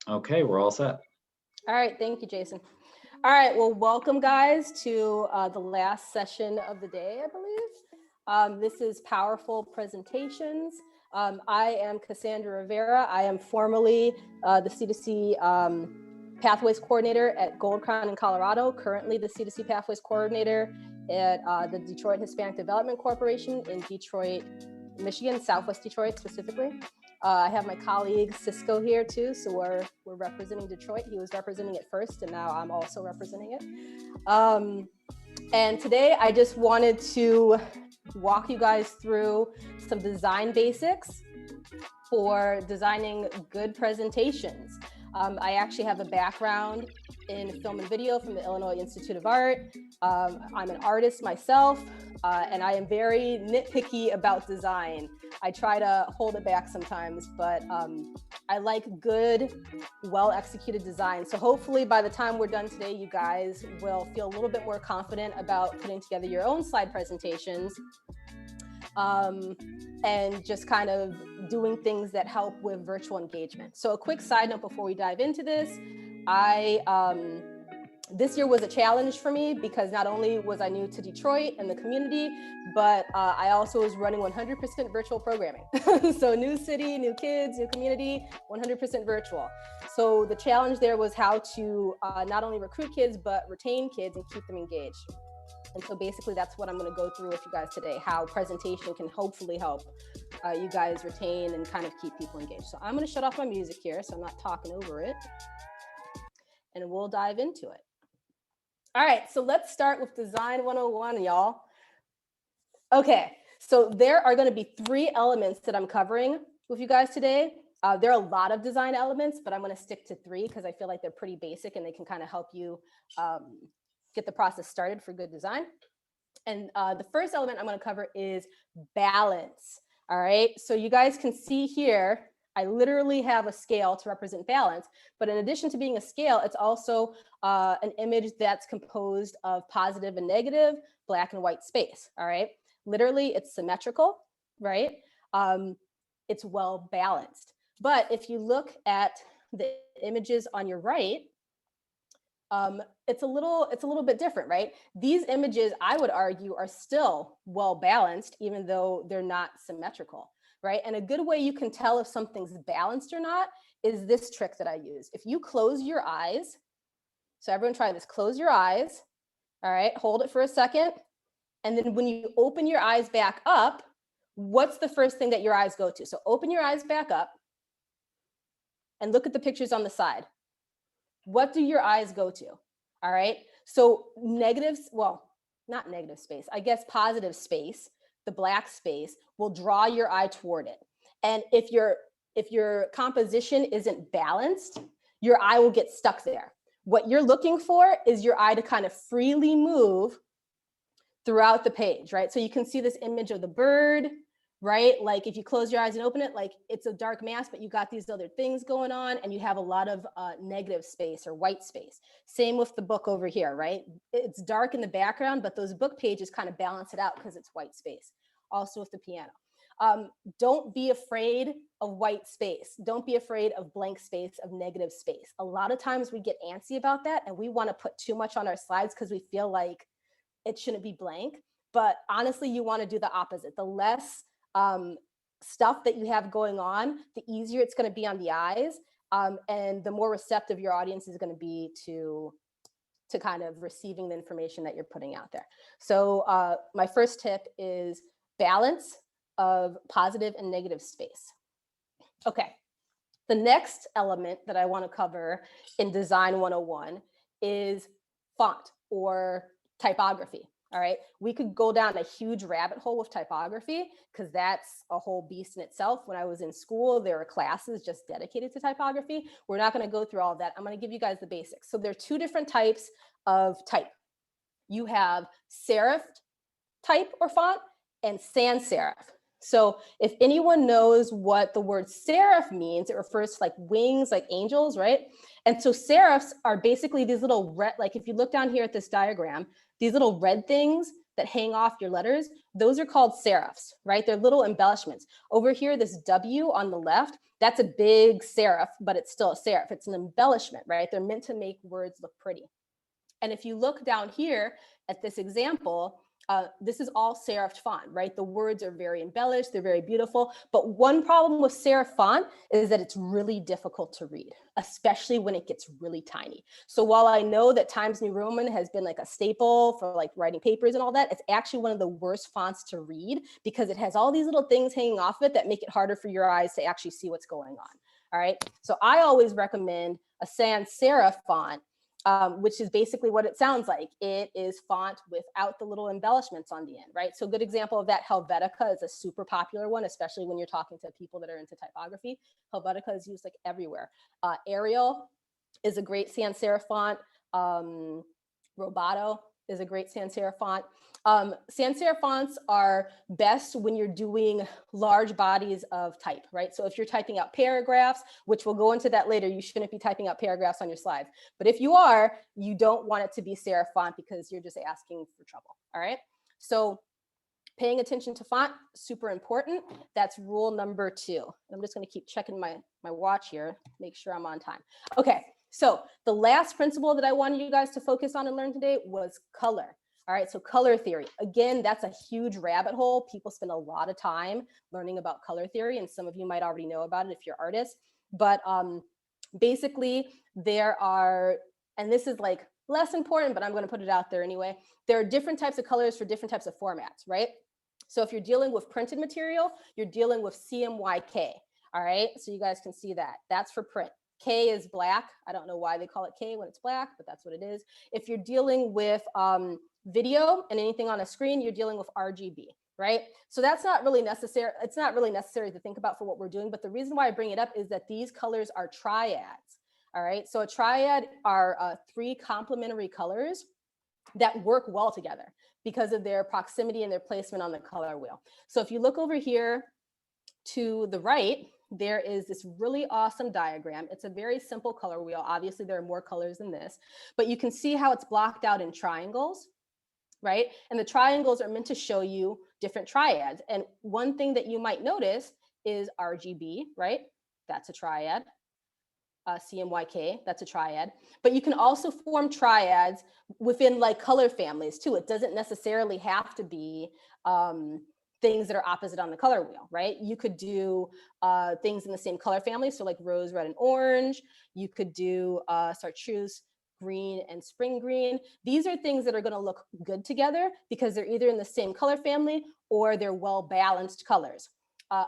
Okay, we're all set. All right, thank you, Jason. All right, well, welcome guys to the last session of the day, I believe. This is Powerful Presentations. I am Cassandra Rivera. I am formerly the C2C Pathways Coordinator at Gold Crown in Colorado, currently the C2C Pathways Coordinator at the Detroit Hispanic Development Corporation in Detroit, Michigan, Southwest Detroit specifically. I have my colleague Cisco here too, so we're representing Detroit. He was representing it first, and now I'm also representing it. And today I just wanted to walk you guys through some design basics for designing good presentations. I actually have a background in film and video from the Illinois Institute of Art. I'm an artist myself, and I am very nitpicky about design. I try to hold it back sometimes, but I like good, well-executed design. So hopefully by the time we're done today, you guys will feel a little bit more confident about putting together your own slide presentations and just kind of doing things that help with virtual engagement. So a quick side note before we dive into this, this year was a challenge for me because not only was I new to Detroit and the community, but I also was running 100% virtual programming. So new city, new kids, new community, 100% virtual. So the challenge there was how to not only recruit kids, but retain kids and keep them engaged. And so basically that's what I'm going to go through with you guys today, how presentation can hopefully help you guys retain and kind of keep people engaged. So I'm going to shut off my music here so I'm not talking over it, and we'll dive into it. All right, so let's start with Design 101, y'all. Okay, so there are going to be 3 elements that I'm covering with you guys today. There are a lot of design elements, but I'm going to stick to 3 because I feel like they're pretty basic and they can kind of help you get the process started for good design. And the first element I'm going to cover is balance. All right, so you guys can see here, I literally have a scale to represent balance, but in addition to being a scale, it's also an image that's composed of positive and negative, black and white space. All right, literally it's symmetrical, right? It's well balanced. But if you look at the images on your right, it's a little bit different, right? These images, I would argue, are still well balanced, even though they're not symmetrical, right? And a good way you can tell if something's balanced or not is this trick that I use. If you close your eyes, so everyone try this, close your eyes, all right, hold it for a second. And then when you open your eyes back up, what's the first thing that your eyes go to? So open your eyes back up and look at the pictures on the side. What do your eyes go to? All right. So negatives, well, not negative space, I guess positive space, the black space will draw your eye toward it. And if your composition isn't balanced, your eye will get stuck there. What you're looking for is your eye to kind of freely move throughout the page, right? So you can see this image of the bird, right? Like if you close your eyes and open it, like it's a dark mass, but you got these other things going on and you have a lot of negative space or white space. Same with the book over here, right? It's dark in the background, but those book pages kind of balance it out because it's white space. Also with the piano. Don't be afraid of white space. Don't be afraid of blank space, of negative space. A lot of times we get antsy about that and we want to put too much on our slides because we feel like it shouldn't be blank. But honestly, you want to do the opposite. The less stuff that you have going on, the easier it's going to be on the eyes, and the more receptive your audience is going to be to kind of receiving the information that you're putting out there. So my first tip is balance of positive and negative space. Okay, the next element that I want to cover in Design 101 is font or typography. All right, we could go down a huge rabbit hole with typography because that's a whole beast in itself. When I was in school, there were classes just dedicated to typography. We're not going to go through all of that. I'm going to give you guys the basics. So there are 2 different types of type. You have serif type or font and sans serif. So if anyone knows what the word serif means, it refers to like wings, like angels, right? And so serifs are basically these little red, like if you look down here at this diagram, these little red things, that hang off your letters, those are called serifs, right? They're little embellishments. Over here, this W on the left, that's a big serif, but it's still a serif. It's an embellishment, right? They're meant to make words look pretty. And if you look down here at this example, this is all serif font, right? The words are very embellished, they're very beautiful. But one problem with serif font is that it's really difficult to read, especially when it gets really tiny. So while I know that Times New Roman has been like a staple for like writing papers and all that, it's actually one of the worst fonts to read because it has all these little things hanging off it that make it harder for your eyes to actually see what's going on. All right. So I always recommend a sans serif font, which is basically what it sounds like. It is font without the little embellishments on the end, right? So a good example of that, Helvetica is a super popular one, especially when you're talking to people that are into typography. Helvetica is used like everywhere. Arial is a great sans serif font. Roboto is a great sans serif font. Sans serif fonts are best when you're doing large bodies of type, right? So if you're typing out paragraphs, which we'll go into that later, you shouldn't be typing out paragraphs on your slides. But if you are, you don't want it to be serif font because you're just asking for trouble, all right? So paying attention to font, super important. That's rule number 2. I'm just gonna keep checking my watch here, make sure I'm on time. Okay, so the last principle that I wanted you guys to focus on and learn today was color. All right, so color theory. Again, that's a huge rabbit hole. People spend a lot of time learning about color theory, and some of you might already know about it if you're artists. But basically, there are, and this is like less important, but I'm going to put it out there anyway. There are different types of colors for different types of formats, right? So if you're dealing with printed material, you're dealing with CMYK. All right, so you guys can see that. That's for print. K is black. I don't know why they call it K when it's black, but that's what it is. If you're dealing with video and anything on a screen, you're dealing with RGB, right? So that's not really necessary. It's not really necessary to think about for what we're doing. But the reason why I bring it up is that these colors are triads. All right. So a triad are 3 complementary colors that work well together because of their proximity and their placement on the color wheel. So if you look over here to the right, there is this really awesome diagram. It's a very simple color wheel. Obviously, there are more colors than this, but you can see how it's blocked out in triangles, right? And the triangles are meant to show you different triads. And one thing that you might notice is RGB, right? That's a triad. CMYK, that's a triad. But you can also form triads within like color families too. It doesn't necessarily have to be things that are opposite on the color wheel, right? You could do things in the same color family. So like rose, red, and orange. You could do chartreuse, green, and spring green. These are things that are going to look good together because they're either in the same color family or they're well balanced colors.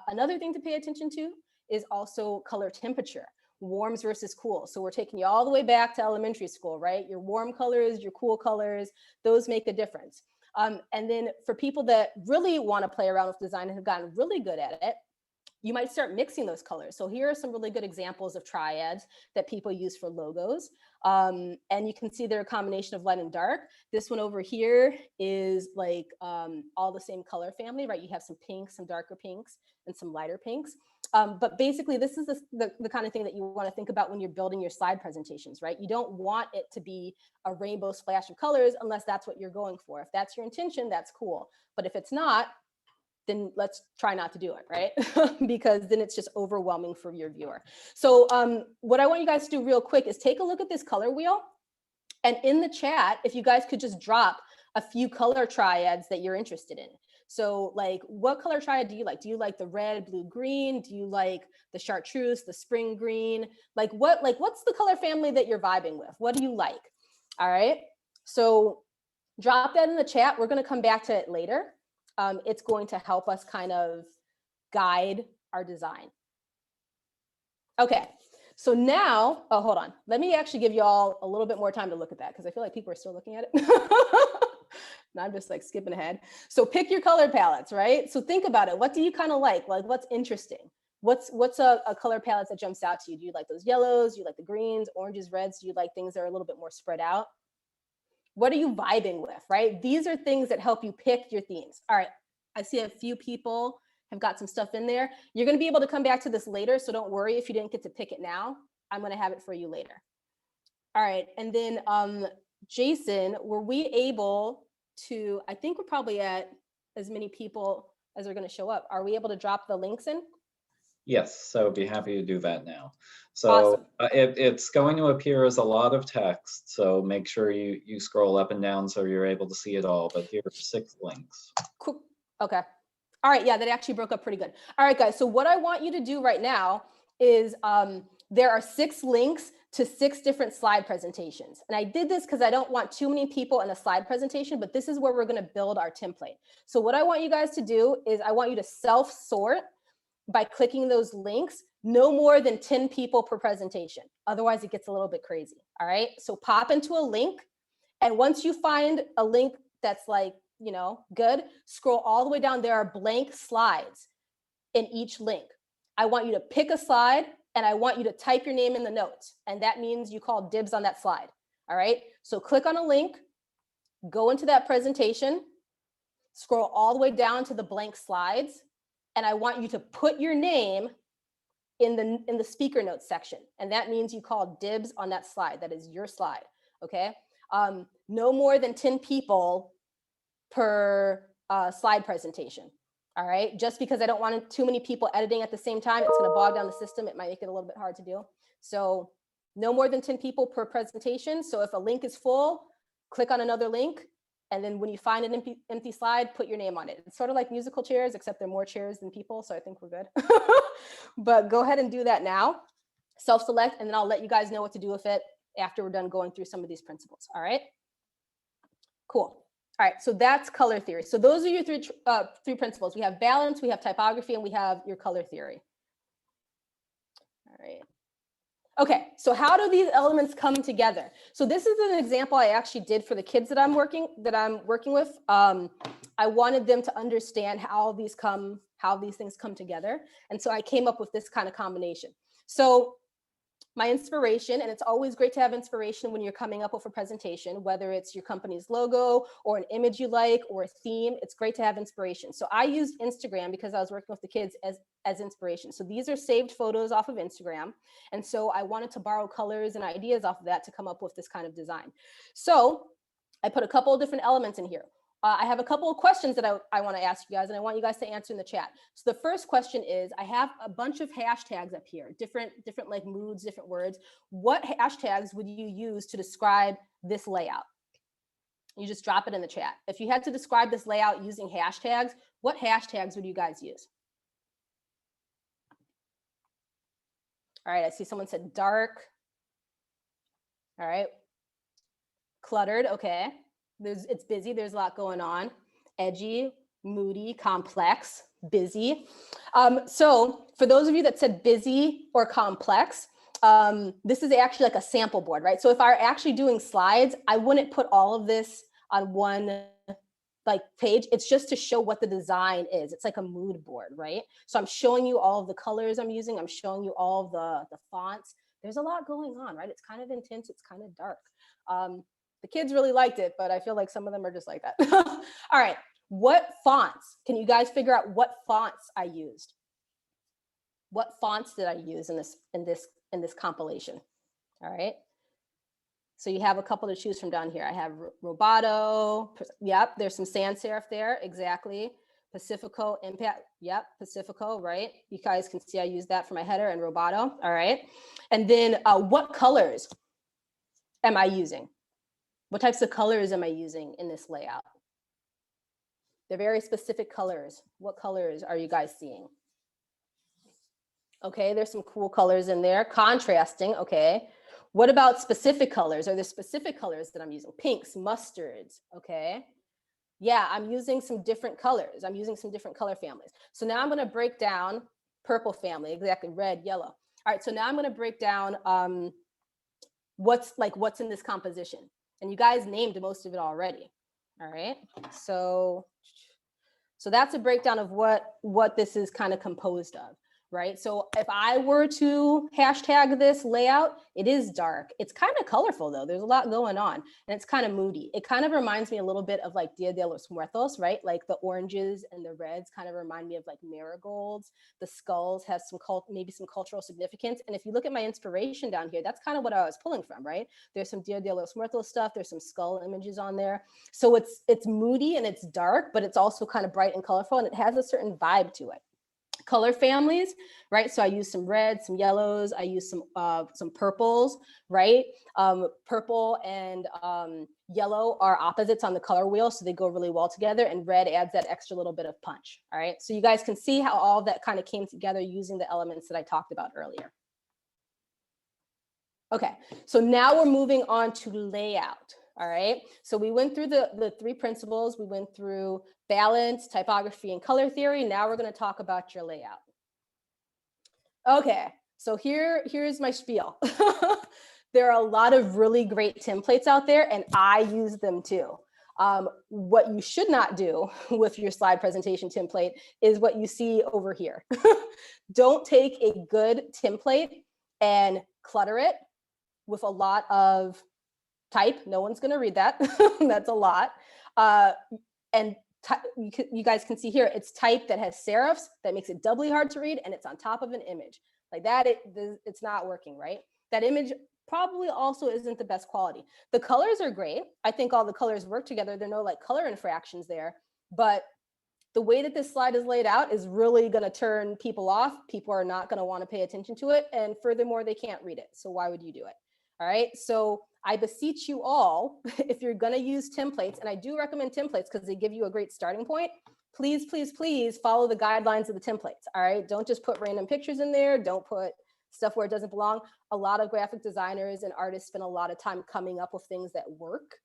Another thing to pay attention to is also color temperature. Warms versus cool. So we're taking you all the way back to elementary school, right? Your warm colors, your cool colors, those make a difference. And then for people that really want to play around with design and have gotten really good at it, you might start mixing those colors. So here are some really good examples of triads that people use for logos. And you can see they're a combination of light and dark. This one over here is like all the same color family, right? You have some pinks, some darker pinks, and some lighter pinks. But basically, this is the kind of thing that you want to think about when you're building your slide presentations, right? You don't want it to be a rainbow splash of colors unless that's what you're going for. If that's your intention, that's cool. But if it's not, then let's try not to do it, right? Because then it's just overwhelming for your viewer. So what I want you guys to do real quick is take a look at this color wheel. And in the chat, if you guys could just drop a few color triads that you're interested in. So like, what color triad do you like? Do you like the red, blue, green? Do you like the chartreuse, the spring green? Like what's the color family that you're vibing with? What do you like? All right. So drop that in the chat. We're going to come back to it later. It's going to help us kind of guide our design. Okay. So now, oh, hold on. Let me actually give you all a little bit more time to look at that because I feel like people are still looking at it. And I'm just like skipping ahead. So pick your color palettes, right? So think about it. What do you kind of like? Like what's interesting? What's a color palette that jumps out to you? Do you like those yellows? Do you like the greens, oranges, reds? Do you like things that are a little bit more spread out? What are you vibing with, right? These are things that help you pick your themes. All right, I see a few people have got some stuff in there. You're gonna be able to come back to this later, so don't worry if you didn't get to pick it now. I'm gonna have it for you later. All right, and then Jason, were we able to, I think we're probably at as many people as are going to show up. Are we able to drop the links in? Yes, so I'd be happy to do that now. So Awesome. it's going to appear as a lot of text, so make sure you scroll up and down so you're able to see it all, but here are 6 links. Cool. Okay. All right, yeah, that actually broke up pretty good. All right, guys, so what I want you to do right now is there are 6 links to 6 different slide presentations. And I did this because I don't want too many people in a slide presentation, but this is where we're going to build our template. So what I want you guys to do is I want you to self-sort by clicking those links, no more than 10 people per presentation. Otherwise, it gets a little bit crazy. All right, so pop into a link. And once you find a link that's like, you know, good, scroll all the way down. There are blank slides in each link. I want you to pick a slide and I want you to type your name in the notes. And that means you call dibs on that slide. All right. So click on a link, go into that presentation, scroll all the way down to the blank slides. And I want you to put your name in the speaker notes section. And that means you call dibs on that slide. That is your slide. Okay. No more than 10 people per slide presentation. All right, just because I don't want too many people editing at the same time, it's going to bog down the system. It might make it a little bit hard to do. So no more than 10 people per presentation. So if a link is full, click on another link. And then when you find an empty slide, put your name on it. It's sort of like musical chairs, except there are more chairs than people. So I think we're good. But go ahead and do that now. Self-select, and then I'll let you guys know what to do with it after we're done going through some of these principles. All right, cool. All right, so that's color theory. So those are your three principles. We have balance, we have typography, and we have your color theory. All right. Okay, so how do these elements come together? So this is an example I actually did for the kids that I'm working with. I wanted them to understand how these things come together, and so I came up with this kind of combination. So my inspiration, and it's always great to have inspiration when you're coming up with a presentation, whether it's your company's logo or an image you like or a theme, it's great to have inspiration. So I used Instagram because I was working with the kids as inspiration. So these are saved photos off of Instagram. And so I wanted to borrow colors and ideas off of that to come up with this kind of design. So I put a couple of different elements in here. I have a couple of questions that I want to ask you guys, and I want you guys to answer in the chat. So the first question is, I have a bunch of hashtags up here, different like moods, different words. What hashtags would you use to describe this layout? You just drop it in the chat. If you had to describe this layout using hashtags, what hashtags would you guys use? All right, I see someone said dark. All right. Cluttered, okay. It's busy, there's a lot going on. Edgy, moody, complex, busy. So for those of you that said busy or complex, this is actually like a sample board, right? So if I were actually doing slides, I wouldn't put all of this on one like page. It's just to show what the design is. It's like a mood board, right? So I'm showing you all of the colors I'm using. I'm showing you all of the fonts. There's a lot going on, right? It's kind of intense. It's kind of dark. The kids really liked it, but I feel like some of them are just like that. All right, what fonts? Can you guys figure out what fonts I used? What fonts did I use in this compilation? All right. So you have a couple to choose from down here. I have Roboto. Yep, there's some sans serif there. Exactly. Pacifico, Impact. Yep, Pacifico, right? You guys can see I use that for my header and Roboto. All right. And then what colors am I using? What types of colors am I using in this layout? They're very specific colors. What colors are you guys seeing? Okay, there's some cool colors in there. Contrasting, okay. What about specific colors? Are there specific colors that I'm using? Pinks, mustards, okay. Yeah, I'm using some different colors. I'm using some different color families. So now I'm gonna break down purple family, exactly, red, yellow. All right, so now I'm gonna break down what's in this composition. And you guys named most of it already. All right. So that's a breakdown of what this is kind of composed of. right? So if I were to hashtag this layout, it is dark. It's kind of colorful though. There's a lot going on and it's kind of moody. It kind of reminds me a little bit of like Dia de los Muertos, right? Like the oranges and the reds kind of remind me of like marigolds. The skulls have some maybe some cultural significance. And if you look at my inspiration down here, that's kind of what I was pulling from, right? There's some Dia de los Muertos stuff. There's some skull images on there. So it's moody and it's dark, but it's also kind of bright and colorful and it has a certain vibe to it. Color families, right? So I use some reds, some yellows, I use some purples, right? Purple and yellow are opposites on the color wheel, so they go really well together, and red adds that extra little bit of punch, all right? So you guys can see how all that kind of came together using the elements that I talked about earlier. Okay, so now we're moving on to layout. All right, so we went through the three principles. We went through balance, typography, and color theory. Now we're going to talk about your layout. Okay, so here's my spiel. There are a lot of really great templates out there, and I use them too. What you should not do with your slide presentation template is what you see over here. Don't take a good template and clutter it with a lot of type. No one's going to read that. That's a lot. And you guys can see here, it's type that has serifs that makes it doubly hard to read, and it's on top of an image. Like that, it's not working, right? That image probably also isn't the best quality. The colors are great. I think all the colors work together. There are no like color infractions there, but the way that this slide is laid out is really going to turn people off. People are not going to want to pay attention to it. And furthermore, they can't read it. So why would you do it? All right. So I beseech you all, if you're going to use templates, and I do recommend templates because they give you a great starting point, please, please, please follow the guidelines of the templates. All right. Don't just put random pictures in there. Don't put stuff where it doesn't belong. A lot of graphic designers and artists spend a lot of time coming up with things that work.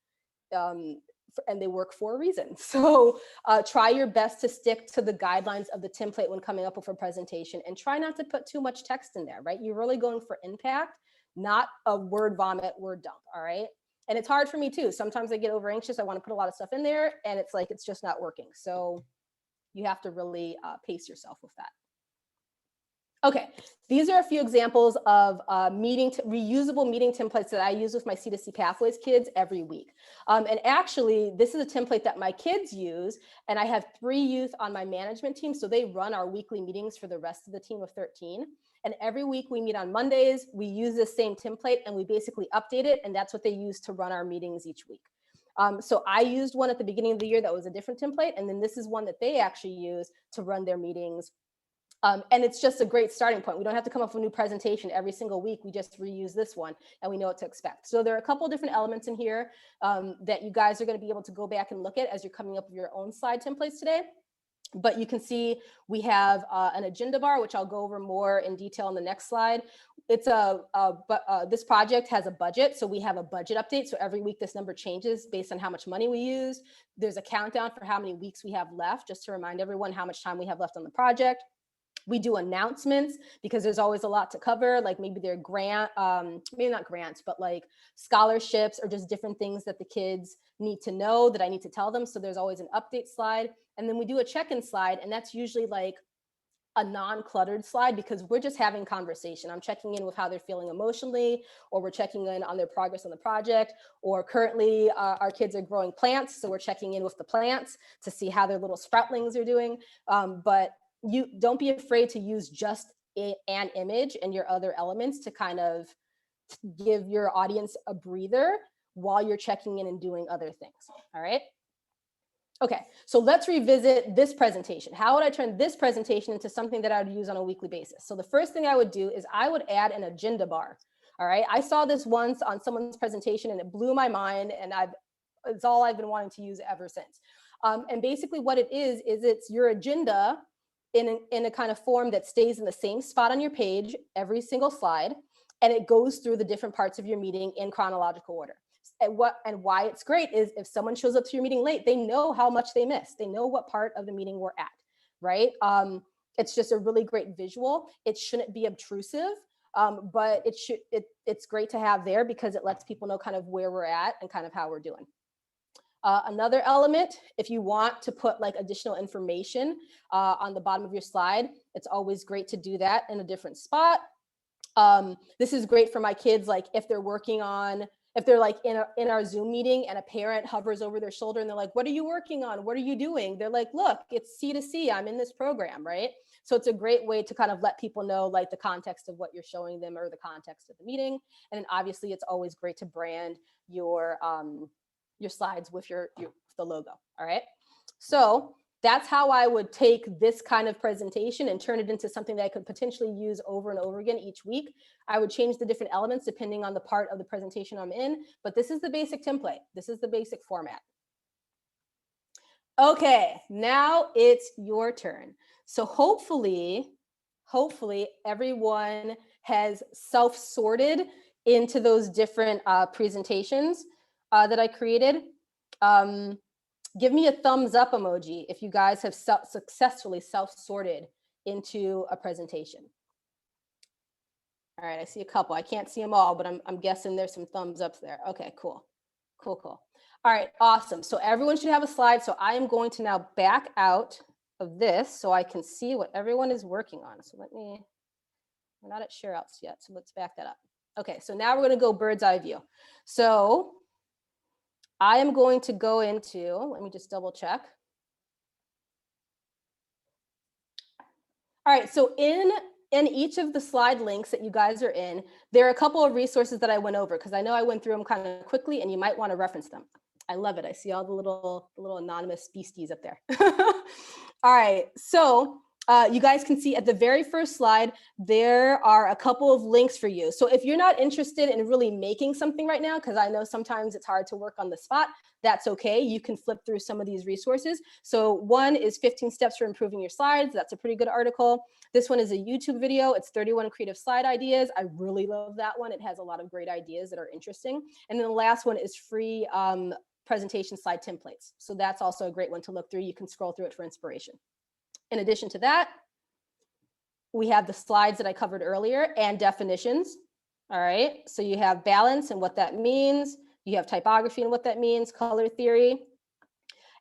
And they work for a reason. So try your best to stick to the guidelines of the template when coming up with a presentation, and try not to put too much text in there, right? You're really going for impact, not a word vomit, word dump, all right? And it's hard for me too. Sometimes I get over anxious. I want to put a lot of stuff in there and it's like, it's just not working. So you have to really pace yourself with that. Okay, these are a few examples of reusable meeting templates that I use with my C2C Pathways kids every week. And actually, this is a template that my kids use, and I have 3 youth on my management team, so they run our weekly meetings for the rest of the team of 13. And every week we meet on Mondays, we use this same template and we basically update it, and that's what they use to run our meetings each week. So I used one at the beginning of the year that was a different template, and then this is one that they actually use to run their meetings. And it's just a great starting point. We don't have to come up with a new presentation every single week. We just reuse this one and we know what to expect. So there are a couple of different elements in here that you guys are going to be able to go back and look at as you're coming up with your own slide templates today. But you can see we have an agenda bar, which I'll go over more in detail in the next slide. It's this project has a budget, so we have a budget update. So every week this number changes based on how much money we use. There's a countdown for how many weeks we have left, just to remind everyone how much time we have left on the project. We do announcements because there's always a lot to cover, like maybe they're maybe not grants, but like scholarships or just different things that the kids need to know that I need to tell them. So there's always an update slide. And then we do a check-in slide, and that's usually like a non-cluttered slide because we're just having conversation. I'm checking in with how they're feeling emotionally, or we're checking in on their progress on the project, or currently our kids are growing plants. So we're checking in with the plants to see how their little sproutlings are doing. But you don't be afraid to use just an image and your other elements to kind of give your audience a breather while you're checking in and doing other things. All right. Okay, so let's revisit this presentation. How would I turn this presentation into something that I would use on a weekly basis? So the first thing I would do is I would add an agenda bar. All right, I saw this once on someone's presentation and it blew my mind, and it's all I've been wanting to use ever since. And basically what it is it's your agenda in a kind of form that stays in the same spot on your page, every single slide, and it goes through the different parts of your meeting in chronological order. And why it's great is if someone shows up to your meeting late, they know how much they missed. They know what part of the meeting we're at, right? It's just a really great visual. It shouldn't be obtrusive, but it's great to have there because it lets people know kind of where we're at and kind of how we're doing. Another element, if you want to put like additional information on the bottom of your slide, it's always great to do that in a different spot. This is great for my kids, like if they're working on, if they're like in our Zoom meeting and a parent hovers over their shoulder and they're like, what are you working on? What are you doing? They're like, look, it's C2C, I'm in this program, right? So it's a great way to kind of let people know like the context of what you're showing them or the context of the meeting. And then obviously it's always great to brand your slides with the logo, all right? So that's how I would take this kind of presentation and turn it into something that I could potentially use over and over again each week. I would change the different elements depending on the part of the presentation I'm in, but this is the basic template. This is the basic format. Okay, now it's your turn. So hopefully everyone has self-sorted into those different presentations that I created. Give me a thumbs up emoji if you guys have successfully self-sorted into a presentation. All right, I see a couple. I can't see them all, but I'm guessing there's some thumbs ups there. Okay, cool. Cool. All right, awesome. So everyone should have a slide. So I am going to now back out of this so I can see what everyone is working on. So we're not at share outs yet, so let's back that up. Okay, so now we're going to go bird's eye view. So I am going to go into, let me just double check. All right, so in each of the slide links that you guys are in, there are a couple of resources that I went over because I know I went through them kind of quickly and you might want to reference them. I love it. I see all the little anonymous beasties up there. All right, so you guys can see at the very first slide, there are a couple of links for you. So if you're not interested in really making something right now, because I know sometimes it's hard to work on the spot, that's okay. You can flip through some of these resources. So one is 15 steps for improving your slides. That's a pretty good article. This one is a YouTube video. It's 31 creative slide ideas. I really love that one. It has a lot of great ideas that are interesting. And then the last one is free presentation slide templates. So that's also a great one to look through. You can scroll through it for inspiration. In addition to that, we have the slides that I covered earlier and definitions. All right, so you have balance and what that means. You have typography and what that means, color theory.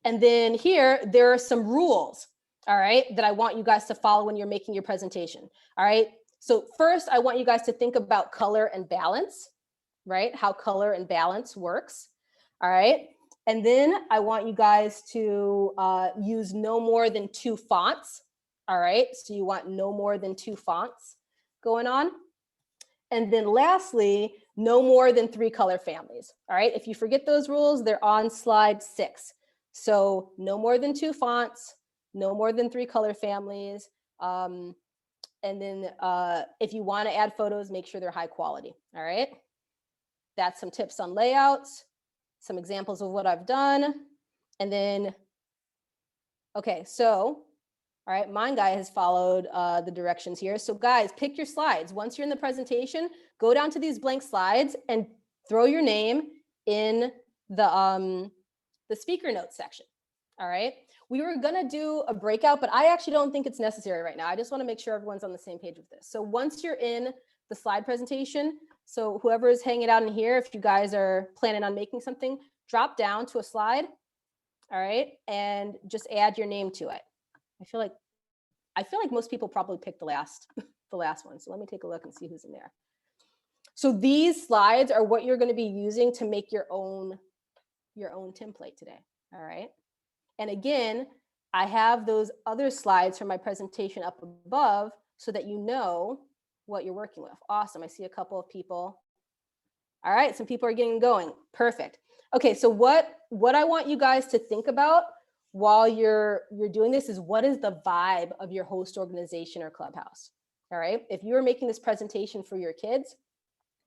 And then here, there are some rules, all right, that I want you guys to follow when you're making your presentation. All right, so first, I want you guys to think about color and balance, right? How color and balance works. All right. And then I want you guys to use no more than 2 fonts. All right. So you want no more than 2 fonts going on. And then lastly, no more than 3 color families. All right. If you forget those rules, they're on slide 6. So no more than 2 fonts, no more than 3 color families. And then if you want to add photos, make sure they're high quality. All right. That's some tips on layouts, some examples of what I've done. And then, okay, so, all right, mine guy has followed the directions here. So guys, pick your slides. Once you're in the presentation, go down to these blank slides and throw your name in the speaker notes section. All right, we were gonna do a breakout, but I actually don't think it's necessary right now. I just wanna make sure everyone's on the same page with this. So once you're in the slide presentation, so whoever is hanging out in here, if you guys are planning on making something, drop down to a slide, all right, and just add your name to it. I feel like most people probably picked the last one. So let me take a look and see who's in there. So these slides are what you're going to be using to make your own template today, all right? And again, I have those other slides from my presentation up above so that you know what you're working with. Awesome. I see a couple of people. All right, some people are getting going. Perfect. Okay, so what I want you guys to think about while you're doing this is what is the vibe of your host organization or clubhouse? All right, if you're making this presentation for your kids,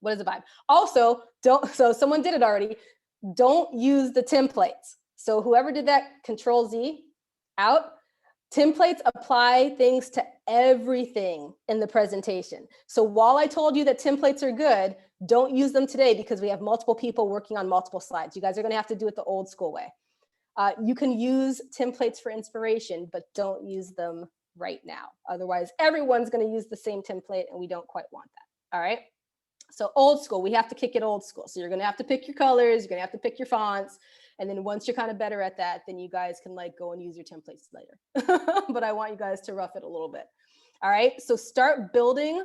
what is the vibe? Also, so someone did it already, don't use the templates. So whoever did that, Control Z, out. Templates apply things to everything in the presentation. So while I told you that templates are good, don't use them today because we have multiple people working on multiple slides. You guys are going to have to do it the old school way. You can use templates for inspiration, but don't use them right now. Otherwise, everyone's going to use the same template and we don't quite want that. All right. So old school, we have to kick it old school. So you're going to have to pick your colors. You're going to have to pick your fonts. And then once you're kind of better at that, then you guys can like go and use your templates later. But I want you guys to rough it a little bit. All right, so start building.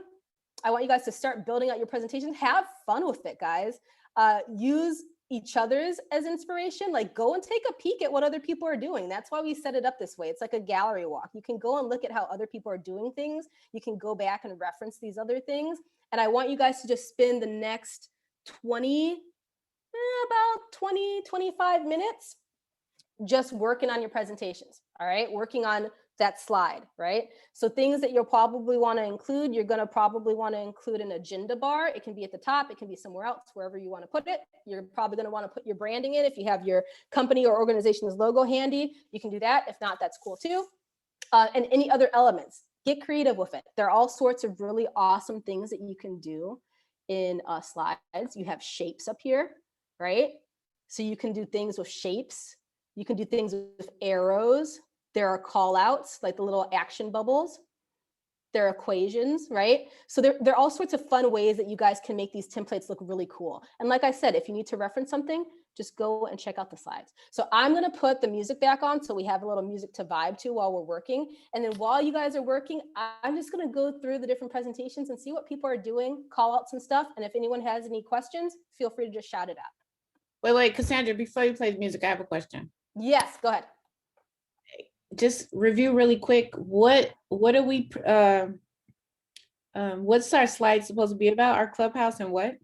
I want you guys to start building out your presentation. Have fun with it, guys. Use each other's as inspiration. Like go and take a peek at what other people are doing. That's why we set it up this way. It's like a gallery walk. You can go and look at how other people are doing things. You can go back and reference these other things. And I want you guys to just spend the next 25 minutes just working on your presentations. All right, working on that slide, right? So things that you'll probably want to include, you're going to probably want to include an agenda bar. It can be at the top, it can be somewhere else, wherever you want to put it. You're probably going to want to put your branding in. If you have your company or organization's logo handy, you can do that. If not, that's cool too. And any other elements, get creative with it. There are all sorts of really awesome things that you can do in slides. You have shapes up here, right? So you can do things with shapes. You can do things with arrows. There are call outs, like the little action bubbles. There are equations, right? So there are all sorts of fun ways that you guys can make these templates look really cool. And like I said, if you need to reference something, just go and check out the slides. So I'm gonna put the music back on so we have a little music to vibe to while we're working. And then while you guys are working, I'm just gonna go through the different presentations and see what people are doing, call out some stuff. And if anyone has any questions, feel free to just shout it out. Wait, Cassandra, before you play the music, I have a question. Yes, go ahead. Just review really quick. What are we, what's our slide supposed to be about? Our Clubhouse and what?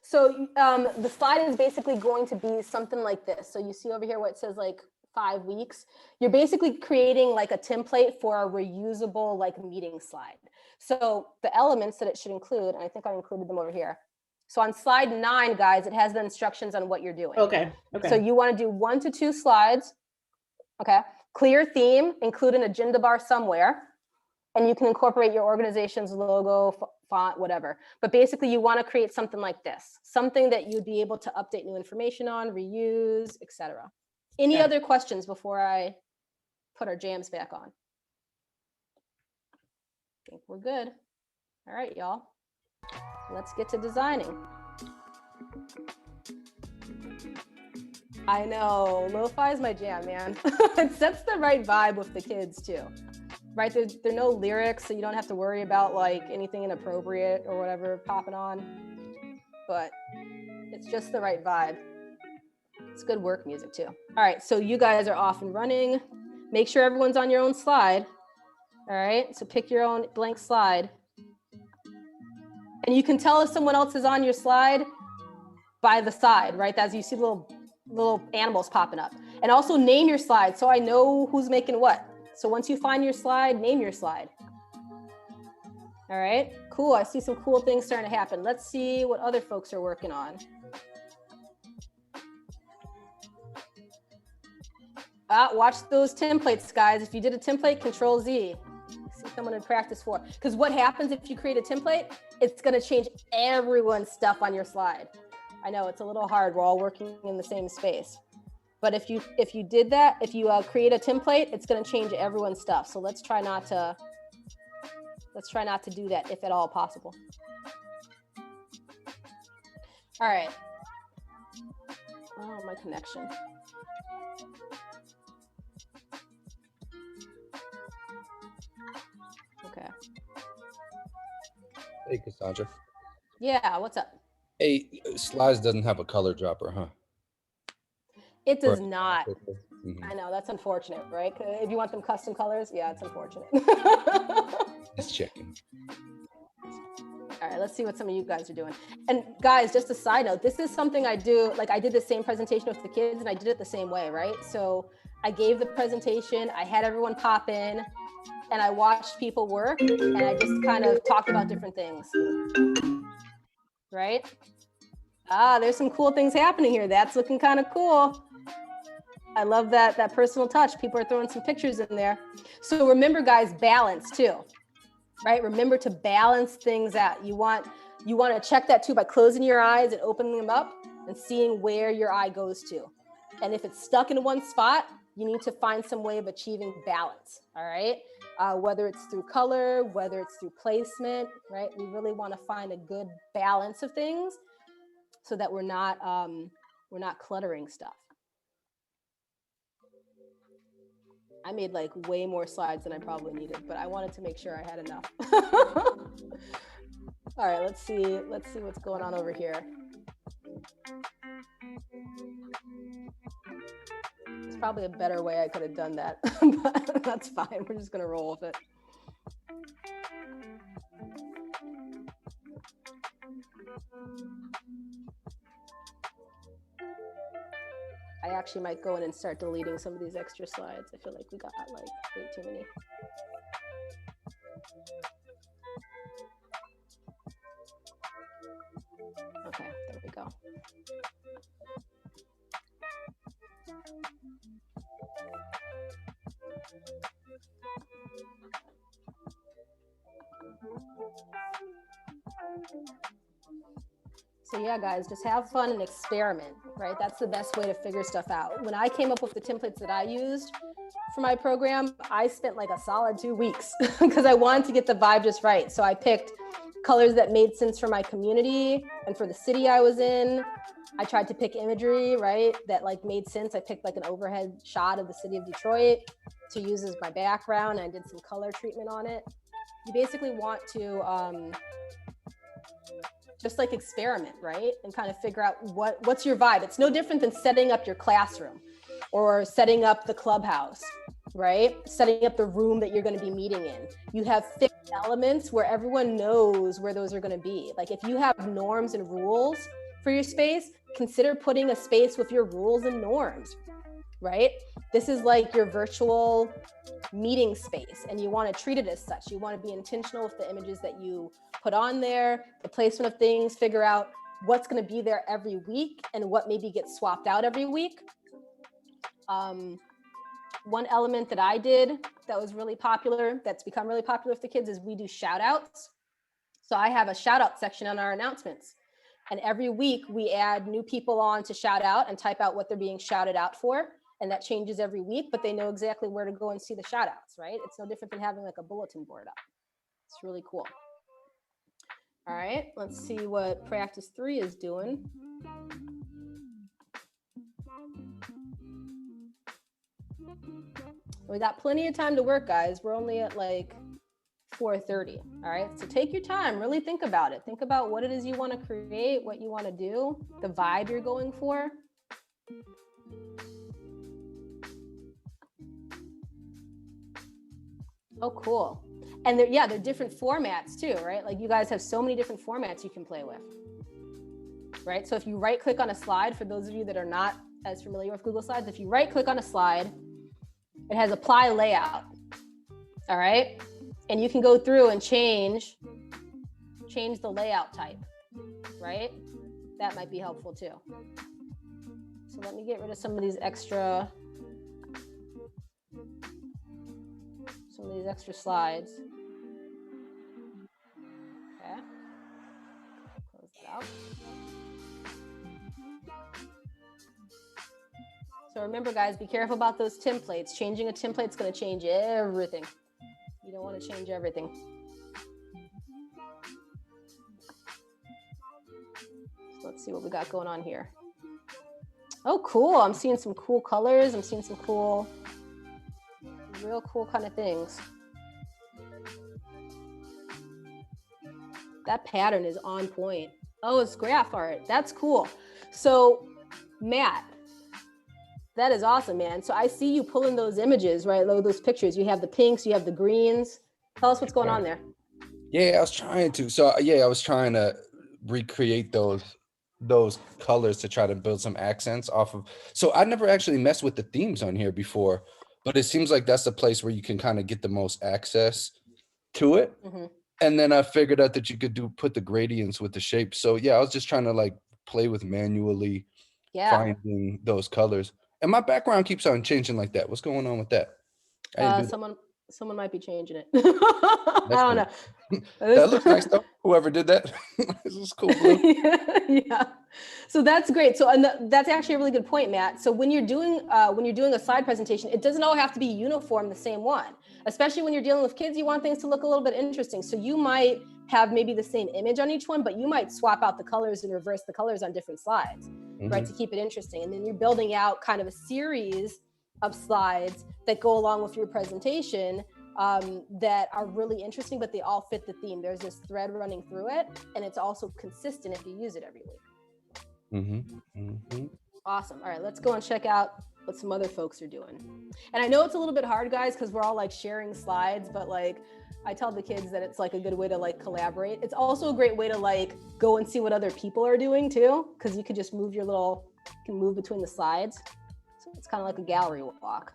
So the slide is basically going to be something like this. So you see over here where it says like 5 weeks, you're basically creating like a template for a reusable like meeting slide. So the elements that it should include, and I think I included them over here. So on slide 9, guys, it has the instructions on what you're doing. Okay. So you want to do 1 to 2 slides. Okay. Clear theme, include an agenda bar somewhere. And you can incorporate your organization's logo, font, whatever. But basically you want to create something like this, something that you'd be able to update new information on, reuse, etc. Any other questions before I put our jams back on? I think we're good. All right, y'all. Let's get to designing. I know, lo-fi is my jam, man. It sets the right vibe with the kids too. Right, there are no lyrics, so you don't have to worry about like anything inappropriate or whatever popping on, but it's just the right vibe. It's good work music too. All right, so you guys are off and running. Make sure everyone's on your own slide. All right, so pick your own blank slide. And you can tell if someone else is on your slide by the side, right? As you see little animals popping up. And also name your slide so I know who's making what. So once you find your slide, name your slide. All right, cool. I see some cool things starting to happen. Let's see what other folks are working on. Watch those templates, guys. If you did a template, Control Z. See someone in practice 4. Because what happens if you create a template? It's going to change everyone's stuff on your slide. I know it's a little hard. We're all working in the same space. But if you did that, if you create a template, it's going to change everyone's stuff. So let's try not to do that if at all possible. All right. Oh, my connection. Okay. Hey, Cassandra. Yeah, what's up? Hey, Slides doesn't have a color dropper, huh? It does not. Mm-hmm. I know, that's unfortunate, right? If you want them custom colors, yeah, it's unfortunate. Just checking. All right, let's see what some of you guys are doing. And guys, just a side note, this is something I do, like I did the same presentation with the kids and I did it the same way, right? So I gave the presentation, I had everyone pop in and I watched people work and I just kind of talked about different things, right? There's some cool things happening here. That's looking kind of cool. I love that personal touch. People are throwing some pictures in there. So remember, guys, balance too, right? Remember to balance things out. You want to check that too by closing your eyes and opening them up and seeing where your eye goes to. And if it's stuck in one spot, you need to find some way of achieving balance, all right? Whether it's through color, whether it's through placement, right? We really want to find a good balance of things so that we're not cluttering stuff. I made like way more slides than I probably needed, but I wanted to make sure I had enough. All right, let's see what's going on over here. There's probably a better way I could have done that, but that's fine. We're just gonna roll with it. I actually might go in and start deleting some of these extra slides. I feel like we got like way too many. Okay, there we go. So yeah, guys, just have fun and experiment, right? That's the best way to figure stuff out. When I came up with the templates that I used for my program, I spent like a solid 2 weeks because I wanted to get the vibe just right. So I picked colors that made sense for my community and for the city I was in. I tried to pick imagery, right, that like made sense. I picked like an overhead shot of the city of Detroit to use as my background. I did some color treatment on it. You basically want to just like experiment, right? And kind of figure out what's your vibe. It's no different than setting up your classroom or setting up the clubhouse, right? Setting up the room that you're going to be meeting in. You have fixed elements where everyone knows where those are going to be. Like if you have norms and rules for your space, consider putting a space with your rules and norms, right? This is like your virtual meeting space and you want to treat it as such. You want to be intentional with the images that you put on there, the placement of things, figure out what's going to be there every week and what maybe gets swapped out every week. One element that I did that was really popular, that's become really popular with the kids, is we do shout outs. So I have a shout out section on our announcements. And every week we add new people on to shout out and type out what they're being shouted out for. And that changes every week, but they know exactly where to go and see the shout outs, right? It's no different than having like a bulletin board up. It's really cool. All right, let's see what practice 3 is doing. We got plenty of time to work, guys. We're only at like 4:30. All right, so take your time, really think about it. Think about what it is you want to create, what you want to do, the vibe you're going for. Oh, cool. And they're different formats too, right? Like you guys have so many different formats you can play with, right? So if you right click on a slide, for those of you that are not as familiar with Google Slides, if you right click on a slide, it has apply layout, all right? And you can go through and change the layout type, right? That might be helpful too. So let me get rid of some of these extra slides. Okay, close it out. So remember, guys, be careful about those templates. Changing a template is going to change everything. You don't want to change everything. So let's see what we got going on here. Oh, cool. I'm seeing some cool colors. I'm seeing some cool, real cool kind of things. That pattern is on point. Oh, it's graph art. That's cool. So, Matt, that is awesome, man. So I see you pulling those images, right? Those pictures. You have the pinks, you have the greens. Tell us what's going on there. Yeah, I was trying to. So yeah, I was trying to recreate those colors to try to build some accents off of. So I never actually messed with the themes on here before, but it seems like that's the place where you can kind of get the most access to it. Mm-hmm. And then I figured out that you could put the gradients with the shapes. So yeah, I was just trying to like play with manually finding those colors. And my background keeps on changing like that. What's going on with that? Someone might be changing it. I don't know. That looks nice though. Whoever did that. This is cool. Yeah. So that's great. So that's actually a really good point, Matt. So when you're doing a slide presentation, it doesn't all have to be uniform, the same one. especially when you're dealing with kids, you want things to look a little bit interesting. So you might have maybe the same image on each one, but you might swap out the colors and reverse the colors on different slides, right, to keep it interesting. And then you're building out kind of a series of slides that go along with your presentation that are really interesting, but they all fit the theme. There's this thread running through it, and it's also consistent if you use it every week. Awesome. All right, let's go and check out what some other folks are doing. And I know it's a little bit hard, guys, because we're all like sharing slides, but like I tell the kids that it's like a good way to like collaborate. It's also a great way to like go and see what other people are doing too, because you could just move your little, you can move between the slides. So it's kind of like a gallery walk.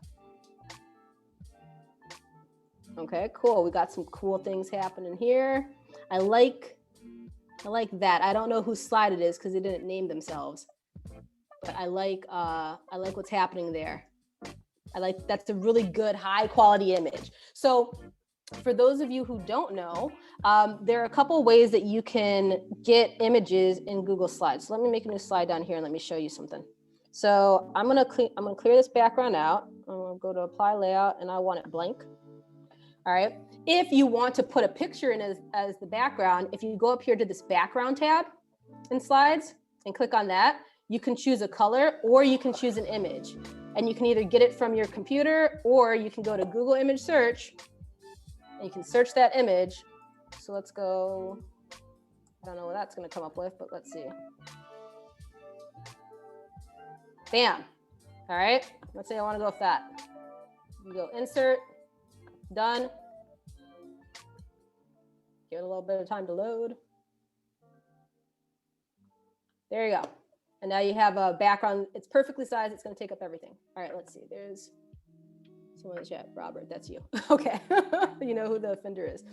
Okay, cool. We got some cool things happening here. I like that. I don't know whose slide it is because they didn't name themselves, but I like what's happening there. That's a really good high quality image. So for those of you who don't know, there are a couple ways that you can get images in Google Slides. So let me make a new slide down here and let me show you something. So I'm gonna clear this background out. I'm gonna go to apply layout and I want it blank. All right. If you want to put a picture in as the background, if you go up here to this background tab in slides and click on that, you can choose a color or you can choose an image. And you can either get it from your computer or you can go to Google image search and you can search that image. So let's go, I don't know what that's going to come up with, but let's see. Bam. All right. Let's say I want to go with that. You go insert, done. Give it a little bit of time to load. There you go. And now you have a background. It's perfectly sized. It's going to take up everything. All right, let's see. There's someone in the chat. Robert, that's you. Okay. You know who the offender is.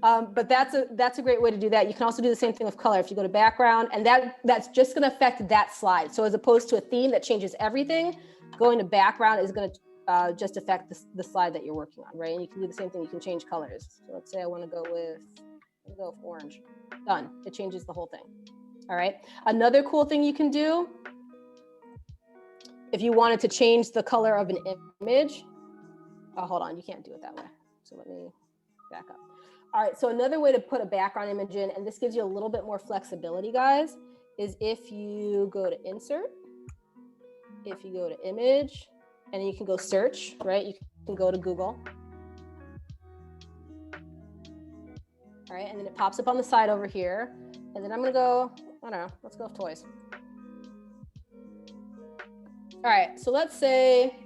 But that's a great way to do that. You can also do the same thing with color. If you go to background, and that's just going to affect that slide. So as opposed to a theme that changes everything, going to background is going to just affect the slide that you're working on, right? And you can do the same thing. You can change colors. So let's say I want to go with orange. Done. It changes the whole thing. All right. Another cool thing you can do, if you wanted to change the color of an image, oh, hold on, you can't do it that way. So let me back up. All right. So another way to put a background image in, and this gives you a little bit more flexibility, guys, is if you go to insert, if you go to image, and then you can go search, right? You can go to Google. All right. And then it pops up on the side over here. And then I'm going to go, I don't know, let's go with toys. All right, so let's say,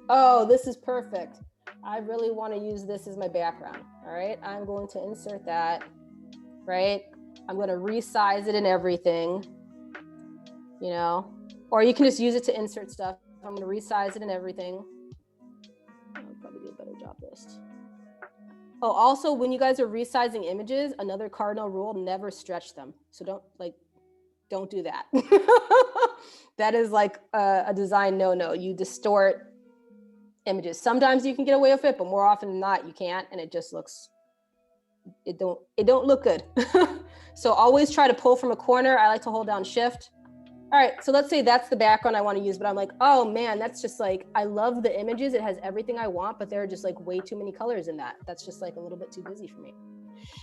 oh, this is perfect. I really want to use this as my background. All right, I'm going to insert that, right? I'm going to resize it and everything, you know, or you can just use it to insert stuff. I'm going to resize it and everything. I'll probably do a better job list. Oh, also, when you guys are resizing images, another cardinal rule, never stretch them. So don't do that. That is like a design no-no. You distort images. Sometimes you can get away with it, but more often than not, you can't. And it just looks, it don't look good. So always try to pull from a corner. I like to hold down shift. All right, so let's say that's the background I want to use, but I'm like, oh man, that's just like, I love the images. It has everything I want, but there are just like way too many colors in that. That's just like a little bit too busy for me.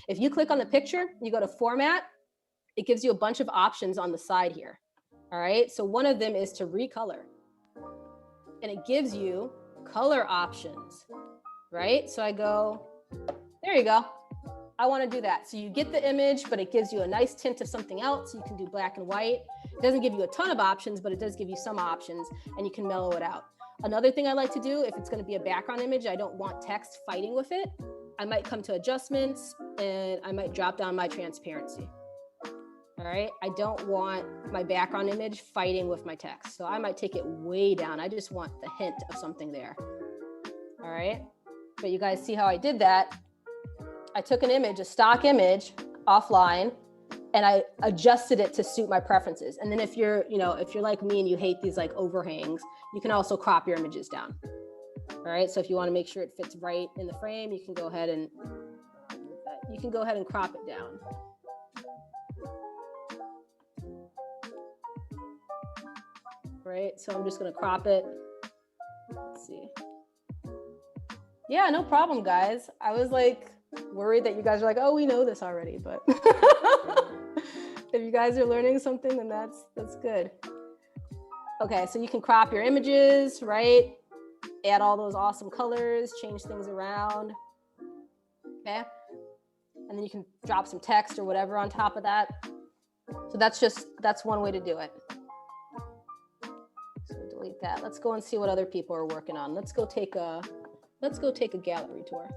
If you click on the picture, you go to format, it gives you a bunch of options on the side here. All right, so one of them is to recolor. And it gives you color options, right? So I go, there you go. I want to do that. So you get the image, but it gives you a nice tint of something else. You can do black and white. It doesn't give you a ton of options, but it does give you some options and you can mellow it out. Another thing I like to do, if it's going to be a background image, I don't want text fighting with it. I might come to adjustments and I might drop down my transparency. All right. I don't want my background image fighting with my text. So I might take it way down. I just want the hint of something there. All right. But you guys see how I did that. I took an image, a stock image offline, and I adjusted it to suit my preferences. And then if you're like me and you hate these like overhangs, you can also crop your images down. All right. So if you want to make sure it fits right in the frame, you can go ahead and crop it down. Right. So I'm just going to crop it. Let's see. Yeah, no problem, guys. I was like worried that you guys are like, oh, we know this already, but if you guys are learning something, then that's good. Okay, so you can crop your images, right? Add all those awesome colors, change things around. Okay. And then you can drop some text or whatever on top of that. So that's one way to do it. So delete that. Let's go and see what other people are working on. Let's go take a gallery tour.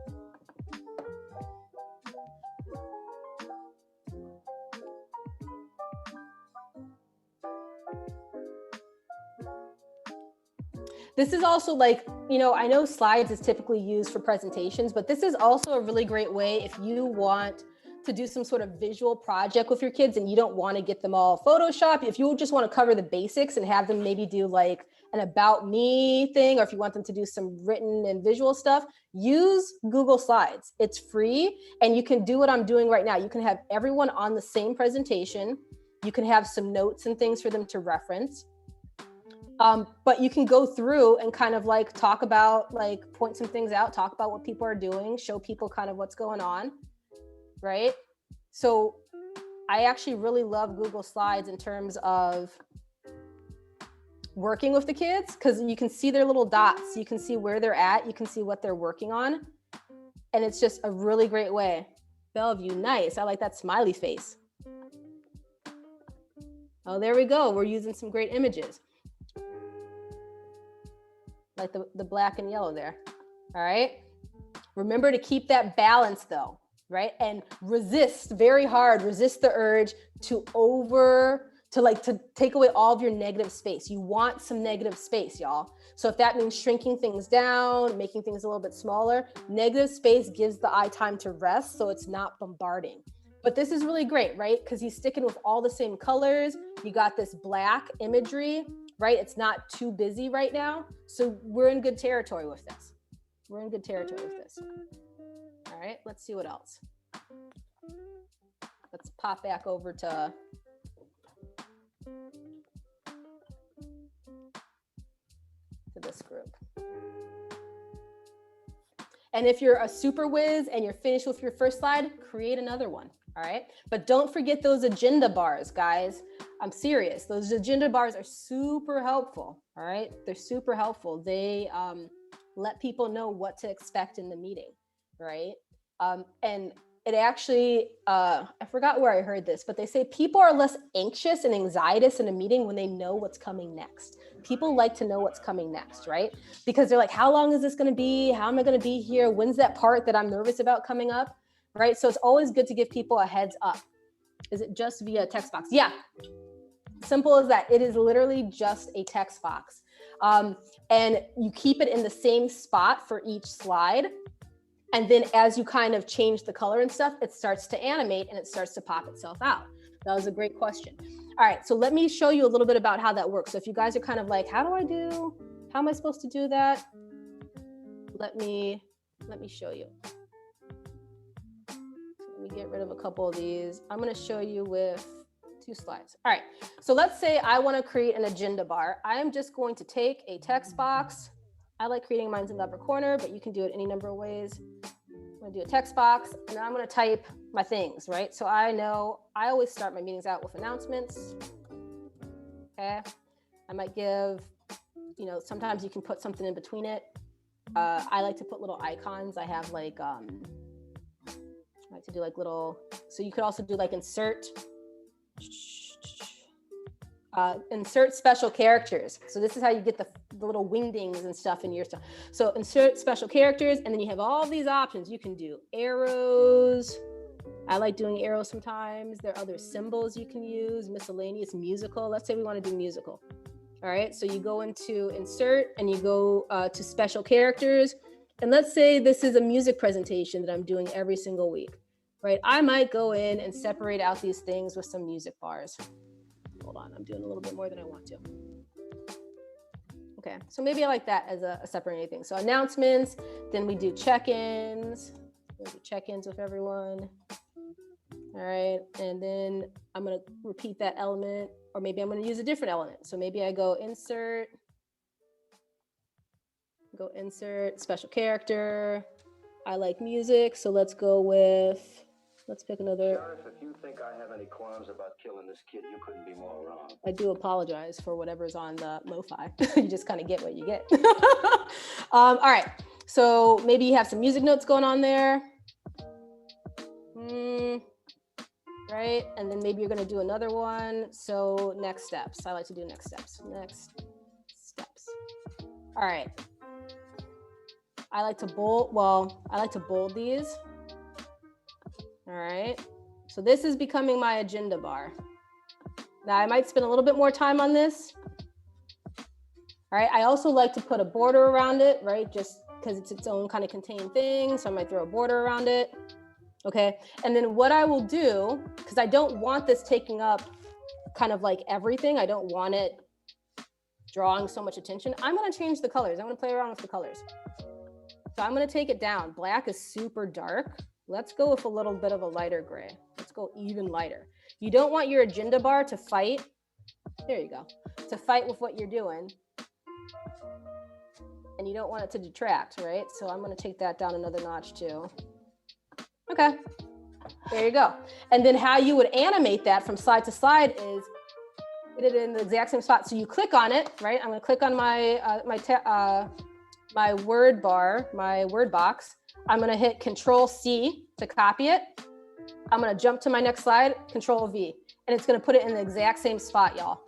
This is also like, I know slides is typically used for presentations, but this is also a really great way if you want to do some sort of visual project with your kids and you don't want to get them all Photoshop. If you just want to cover the basics and have them maybe do like an about me thing, or if you want them to do some written and visual stuff, use Google Slides. It's free and you can do what I'm doing right now. You can have everyone on the same presentation. You can have some notes and things for them to reference. But you can go through and kind of like talk about, like point some things out, talk about what people are doing, show people kind of what's going on, right? So I actually really love Google Slides in terms of working with the kids because you can see their little dots, you can see where they're at, you can see what they're working on. And it's just a really great way. Bellevue, nice. I like that smiley face. Oh, there we go. We're using some great images. Like the black and yellow there. All right. Remember to keep that balance though, right? And resist very hard, resist the urge to take away all of your negative space. You want some negative space, y'all. So if that means shrinking things down, making things a little bit smaller, negative space gives the eye time to rest so it's not bombarding. But this is really great, right? Because he's sticking with all the same colors. You got this black imagery, right? It's not too busy right now. So we're in good territory with this. We're in good territory with this. All right, let's see what else. Let's pop back over to this group. And if you're a super whiz and you're finished with your first slide, create another one, all right? But don't forget those agenda bars, guys. I'm serious. Those agenda bars are super helpful, all right? They're super helpful. They let people know what to expect in the meeting, right? And it actually, I forgot where I heard this, but they say people are less anxious and anxietous in a meeting when they know what's coming next. People like to know what's coming next, right? Because they're like, how long is this going to be? How am I going to be here? When's that part that I'm nervous about coming up, right? So it's always good to give people a heads up. Is it just via text box? Yeah, simple as that. It is literally just a text box. And you keep it in the same spot for each slide. And then as you kind of change the color and stuff, it starts to animate and it starts to pop itself out. That was a great question. All right, so let me show you a little bit about how that works. So if you guys are kind of like, how am I supposed to do that? Let me show you. Let me get rid of a couple of these. I'm gonna show you with 2 slides. All right, so let's say I wanna create an agenda bar. I'm just going to take a text box. I like creating mine in the upper corner, but you can do it any number of ways. I'm gonna do a text box and then I'm gonna type my things, right? So I know I always start my meetings out with announcements. Okay, I might give, sometimes you can put something in between it. I like to put little icons. I have like, I like to do like little, so you could also do like insert special characters. So this is how you get the little wingdings and stuff in your stuff. So insert special characters, and then you have all these options. You can do arrows. I like doing arrows sometimes. There are other symbols you can use, miscellaneous, musical. Let's say we want to do musical. All right, so you go into insert and you go to special characters. And let's say this is a music presentation that I'm doing every single week, right? I might go in and separate out these things with some music bars. Hold on, I'm doing a little bit more than I want to. Okay, so maybe I like that as a separating thing. So announcements, then we do check-ins. We'll do check-ins with everyone. All right, and then I'm gonna repeat that element, or maybe I'm gonna use a different element. So maybe I go insert Go insert, special character. I like music, so let's go with, let's pick another. Sheriff, if you think I have any qualms about killing this kid, you couldn't be more wrong. I do apologize for whatever's on the lo-fi. You just kind of get what you get. All right, so maybe you have some music notes going on there. Right, and then maybe you're gonna do another one. So next steps, I like to do next steps. Next steps. All right. I like to bold, I like to bold these. All right. So this is becoming my agenda bar. Now I might spend a little bit more time on this. All right. I also like to put a border around it, right? Just because it's its own kind of contained thing. So I might throw a border around it. Okay. And then what I will do, because I don't want this taking up kind of like everything. I don't want it drawing so much attention. I'm going to change the colors. I'm going to play around with the colors. So I'm going to take it down. Black is super dark. Let's go with a little bit of a lighter gray. Let's go even lighter. You don't want your agenda bar to fight. There you go. To fight with what you're doing. And you don't want it to detract, right? So I'm going to take that down another notch too. Okay. There you go. And then how you would animate that from side to side is put it in the exact same spot. So you click on it, right? I'm going to click on my word bar, my word box. I'm going to hit Control C to copy it. I'm going to jump to my next slide, Control V, and it's going to put it in the exact same spot, y'all.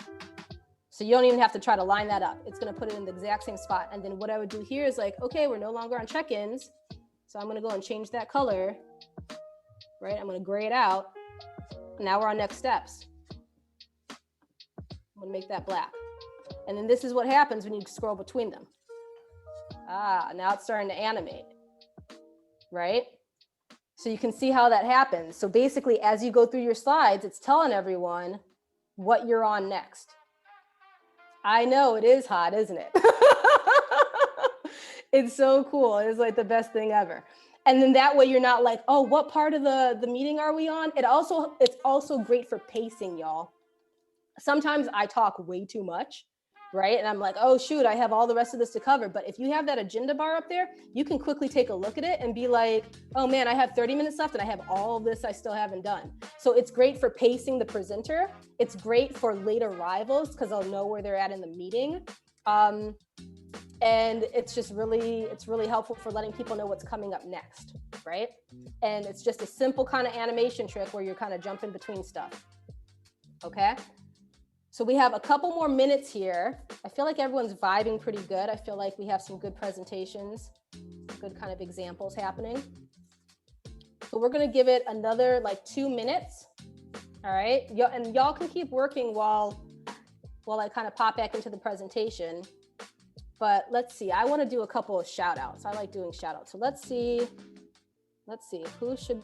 So you don't even have to try to line that up. It's going to put it in the exact same spot. And then what I would do here is like, okay, we're no longer on check-ins. So I'm going to go and change that color, right? I'm going to gray it out. Now we're on next steps. I'm going to make that black. And then this is what happens when you scroll between them. Now it's starting to animate, right? So you can see how that happens. So basically, as you go through your slides, it's telling everyone what you're on next. I know it is hot, isn't it? It's so cool. It's like the best thing ever. And then that way you're not like, oh, what part of the meeting are we on? It's also great for pacing, y'all. Sometimes I talk way too much. Right? And I'm like, oh, shoot, I have all the rest of this to cover. But if you have that agenda bar up there, you can quickly take a look at it and be like, oh man, I have 30 minutes left and I have all of this I still haven't done. So it's great for pacing the presenter. It's great for late arrivals because they'll know where they're at in the meeting. And it's just it's really helpful for letting people know what's coming up next, right? And it's just a simple kind of animation trick where you're kind of jumping between stuff, okay? So we have a couple more minutes here. I feel like everyone's vibing pretty good. I feel like we have some good presentations, good kind of examples happening. So we're gonna give it another like 2 minutes. All right, and y'all can keep working while I kind of pop back into the presentation. But let's see, I wanna do a couple of shout outs. I like doing shout outs. So let's see, who should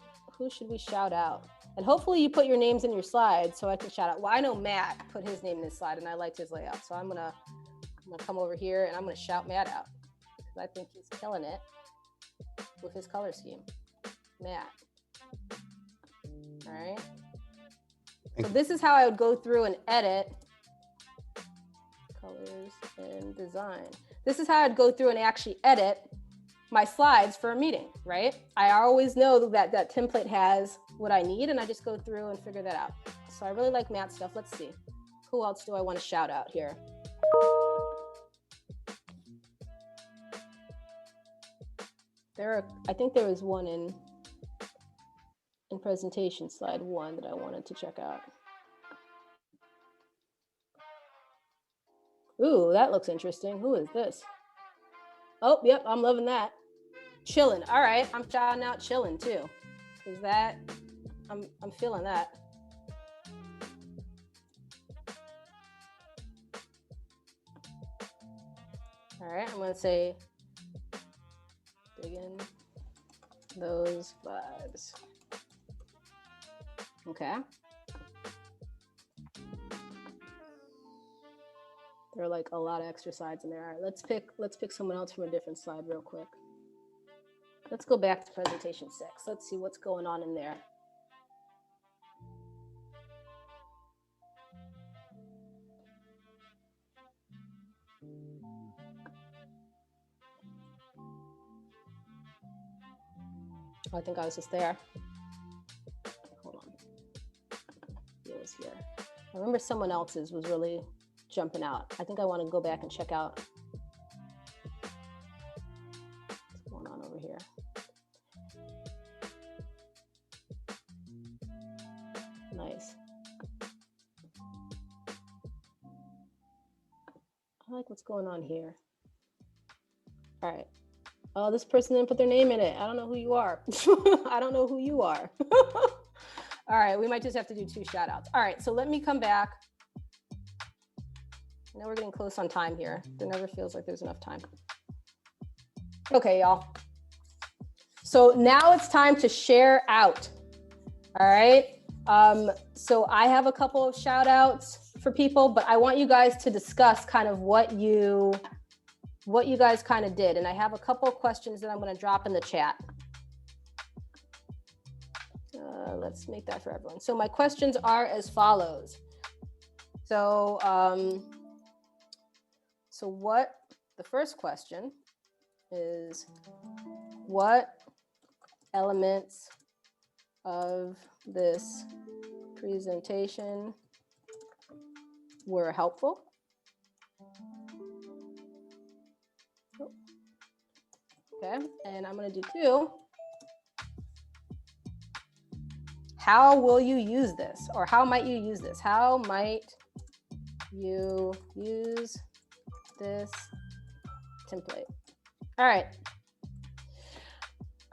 we shout out? And hopefully you put your names in your slides so I can shout out. Well, I know Matt put his name in his slide and I liked his layout. So I'm gonna come over here and I'm gonna shout Matt out because I think he's killing it with his color scheme. Matt. All right. So this is how I would go through and edit colors and design. This is how I'd go through and actually edit my slides for a meeting, right? I always know that that template has what I need and I just go through and figure that out. So I really like Matt's stuff. Let's see. Who else do I want to shout out here? I think there was one in presentation slide 1 that I wanted to check out. Ooh, that looks interesting. Who is this? Oh, yep, I'm loving that. Chillin'. All right, I'm shouting out Chillin' too. Is that, I'm feeling that. All right, I'm gonna say, dig in those vibes. Okay. There are like a lot of extra slides in there. All right, let's pick someone else from a different slide real quick. Let's go back to presentation 6. Let's see what's going on in there. I think I was just there. Hold on. It was here. I remember someone else's was really jumping out. I think I want to go back and check out what's going on over here. Nice. I like what's going on here. All right. Oh, this person didn't put their name in it. I don't know who you are. I don't know who you are. All right, we might just have to do 2 shout outs. All right, so let me come back. I know we're getting close on time here. There never feels like there's enough time. Okay, y'all. So now it's time to share out. All right. So I have a couple of shout outs for people, but I want you guys to discuss kind of what you guys kind of did. And I have a couple of questions that I'm going to drop in the chat. Let's make that for everyone. So my questions are as follows. So, the first question is, what elements of this presentation were helpful? Okay, and I'm going to do 2. How will you use this? Or how might you use this? How might you use this template? All right.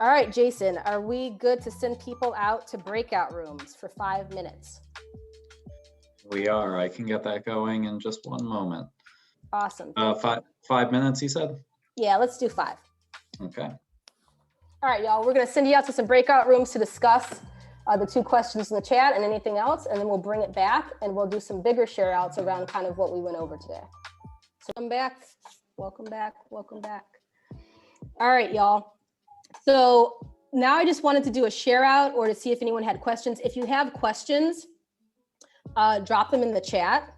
All right, Jason, are we good to send people out to breakout rooms for 5 minutes? We are. I can get that going in just one moment. Awesome. 5 minutes, you said? Yeah, let's do 5. Okay. All right, y'all, we're going to send you out to some breakout rooms to discuss the 2 questions in the chat and anything else, and then we'll bring it back and we'll do some bigger share outs around kind of what we went over today. So come back. Welcome back. Welcome back. All right, y'all. So now I just wanted to do a share out or to see if anyone had questions. If you have questions, drop them in the chat.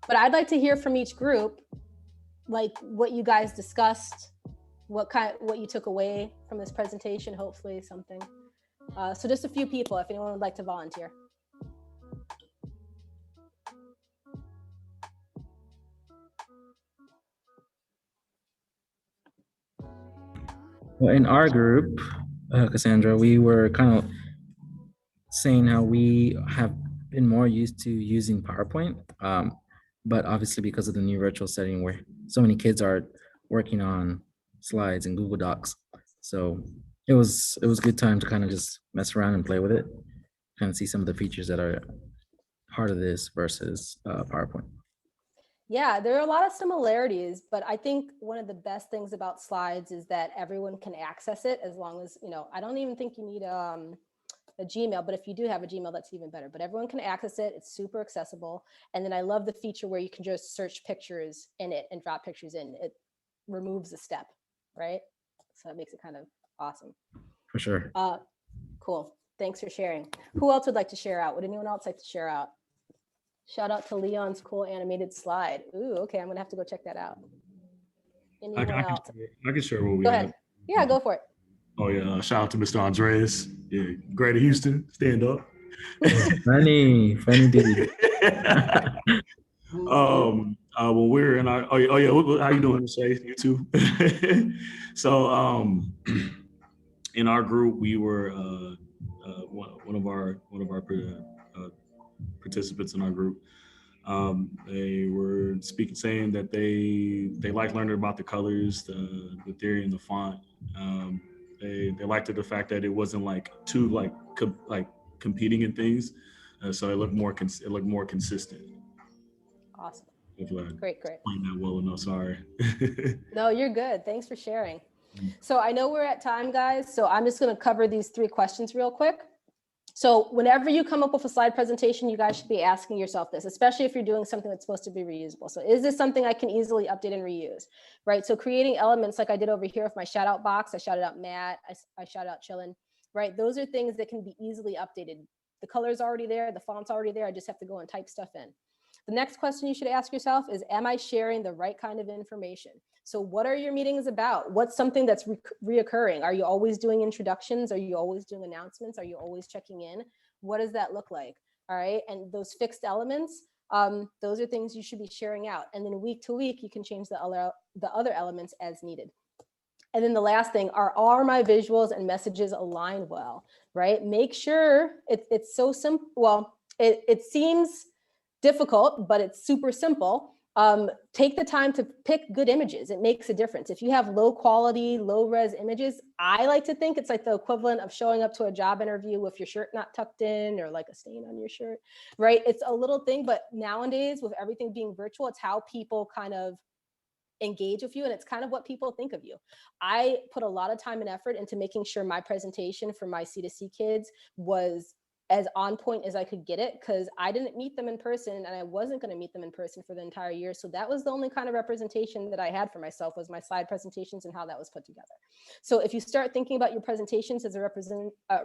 But I'd like to hear from each group, like what you guys discussed, what you took away from this presentation, hopefully something. So just a few people, if anyone would like to volunteer. Well, in our group, Cassandra, we were kind of saying how we have been more used to using PowerPoint, but obviously because of the new virtual setting where so many kids are working on slides and Google Docs, so it was a good time to kind of just mess around and play with it, kind of see some of the features that are part of this versus PowerPoint. Yeah, there are a lot of similarities, but I think one of the best things about slides is that everyone can access it as long as, I don't even think you need a Gmail, but if you do have a Gmail, that's even better. But everyone can access it. It's super accessible. And then I love the feature where you can just search pictures in it and drop pictures in. It removes a step, right? So it makes it kind of awesome. For sure. Cool. Thanks for sharing. Who else would like to share out? Would anyone else like to share out? Shout out to Leon's cool animated slide. Ooh, okay. I'm going to have to go check that out. Anyone else? I can share what we Go have. ahead. Yeah, go for it. Oh, yeah. Shout out to Mr. Andreas. Yeah. Greater Houston. Stand up. Funny dude. When we're in our, how you doing, Shay? You too. So, in our group, we were one of our participants in our group. They were saying that they like learning about the colors, the theory, and the font. They liked the fact that it wasn't like too competing in things, so it looked more consistent. Awesome. Great. Explained that well enough. Sorry. No, you're good. Thanks for sharing. So I know we're at time, guys. So I'm just going to cover these 3 questions real quick. So whenever you come up with a slide presentation, you guys should be asking yourself this, especially if you're doing something that's supposed to be reusable. So is this something I can easily update and reuse, right? So creating elements like I did over here with my shout out box, I shouted out Matt, I shouted out Chillin', right? Those are things that can be easily updated. The color's already there, the font's already there. I just have to go and type stuff in. The next question you should ask yourself is, am I sharing the right kind of information? So what are your meetings about? What's something that's reoccurring? Are you always doing introductions? Are you always doing announcements? Are you always checking in? What does that look like? All right, and those fixed elements, those are things you should be sharing out. And then week to week, you can change the other elements as needed. And then the last thing, are my visuals and messages aligned well, right? Make sure it's so simple. Well, it seems difficult, but it's super simple. Take the time to pick good images. It makes a difference. If you have low quality, low res images, I like to think it's like the equivalent of showing up to a job interview with your shirt not tucked in or like a stain on your shirt, right? It's a little thing, but nowadays with everything being virtual, it's how people kind of engage with you, and it's kind of what people think of you. I put a lot of time and effort into making sure my presentation for my C2C kids was as on point as I could get it, because I didn't meet them in person and I wasn't going to meet them in person for the entire year. So that was the only kind of representation that I had for myself, was my slide presentations and how that was put together. So if you start thinking about your presentations as a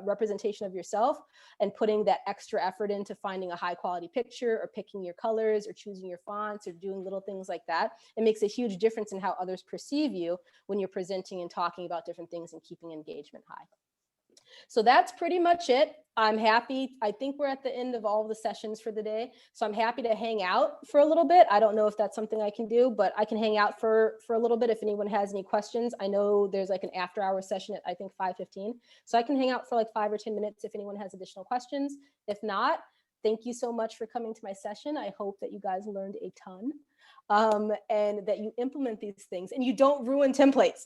representation of yourself and putting that extra effort into finding a high quality picture or picking your colors or choosing your fonts or doing little things like that, it makes a huge difference in how others perceive you when you're presenting and talking about different things and keeping engagement high. So that's pretty much it. I'm happy. I think we're at the end of all of the sessions for the day. So I'm happy to hang out for a little bit. I don't know if that's something I can do, but I can hang out for a little bit if anyone has any questions. I know there's like an after hour session at I think 5:15. So I can hang out for like 5 or 10 minutes if anyone has additional questions. If not, thank you so much for coming to my session. I hope that you guys learned a ton. And that you implement these things and you don't ruin templates.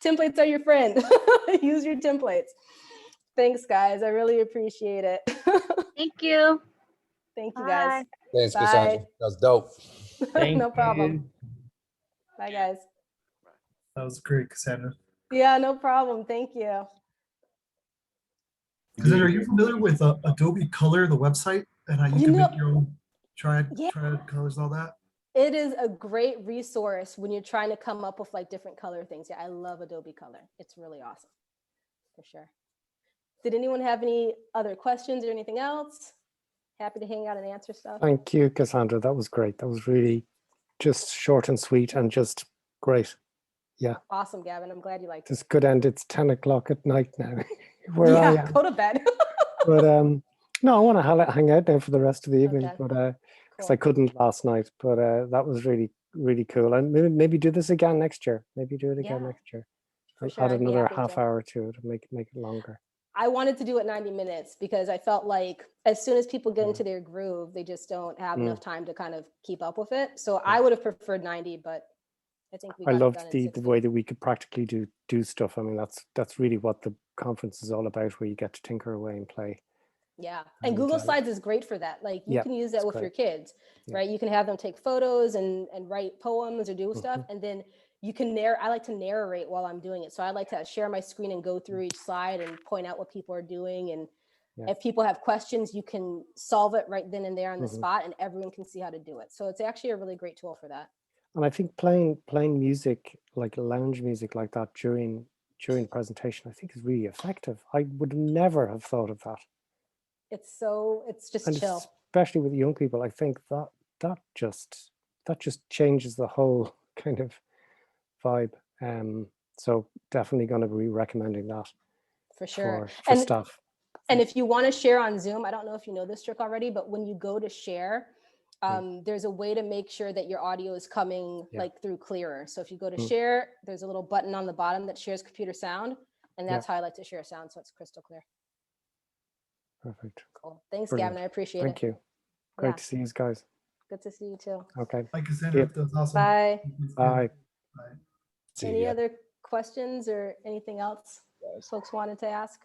Templates are your friend. Use your templates. Thanks, guys. I really appreciate it. Thank you. Thank you, guys. Thanks, Bye. Cassandra. That was dope. No problem. Bye, guys. That was great, Cassandra. Yeah, no problem. Thank you. Cassandra, are you familiar with Adobe Color, the website, and how you can make your own triad colors and all that? It is a great resource when you're trying to come up with like different color things. Yeah, I love Adobe Color. It's really awesome, for sure. Did anyone have any other questions or anything else? Happy to hang out and answer stuff. Thank you, Cassandra. That was great. That was really just short and sweet and just great. Yeah. Awesome, Gavin. I'm glad you liked it. This could end. It's 10 o'clock at night now. Where yeah, I am. Go to bed. But no, I want to hang out now for the rest of the evening. Okay. But because I couldn't last night. But that was really, really cool. And maybe do this again next year. Maybe do it again next year. And add another half hour to it and make it longer. I wanted to do it 90 minutes because I felt like as soon as people get into their groove, they just don't have enough time to kind of keep up with it. So I would have preferred 90, but I think I loved the way that we could practically do stuff. I mean, that's really what the conference is all about, where you get to tinker away and play. Yeah, and Google Slides is great for that. Like you can use that with your kids, right? You can have them take photos and write poems or do stuff, and then you can I like to narrate while I'm doing it. So I like to share my screen and go through each slide and point out what people are doing. And if people have questions, you can solve it right then and there on the spot, and everyone can see how to do it. So it's actually a really great tool for that. And I think playing music, like lounge music like that during the presentation, I think is really effective. I would never have thought of that. It's just and chill. Especially with young people, I think that just changes the whole kind of vibe. So definitely going to be recommending that for sure for staff. And if you want to share on Zoom, I don't know if you know this trick already, but when you go to share, there's a way to make sure that your audio is coming like through clearer. So if you go to share, there's a little button on the bottom that shares computer sound, and that's how I like to share sound, so it's crystal clear. Perfect. Cool. Thanks, Brilliant. Gavin. I appreciate it. Thank you. Great to see you guys. Good to see you too. Okay. Bye, Cassandra. That was awesome. Bye. Bye. Any other questions or anything else folks wanted to ask?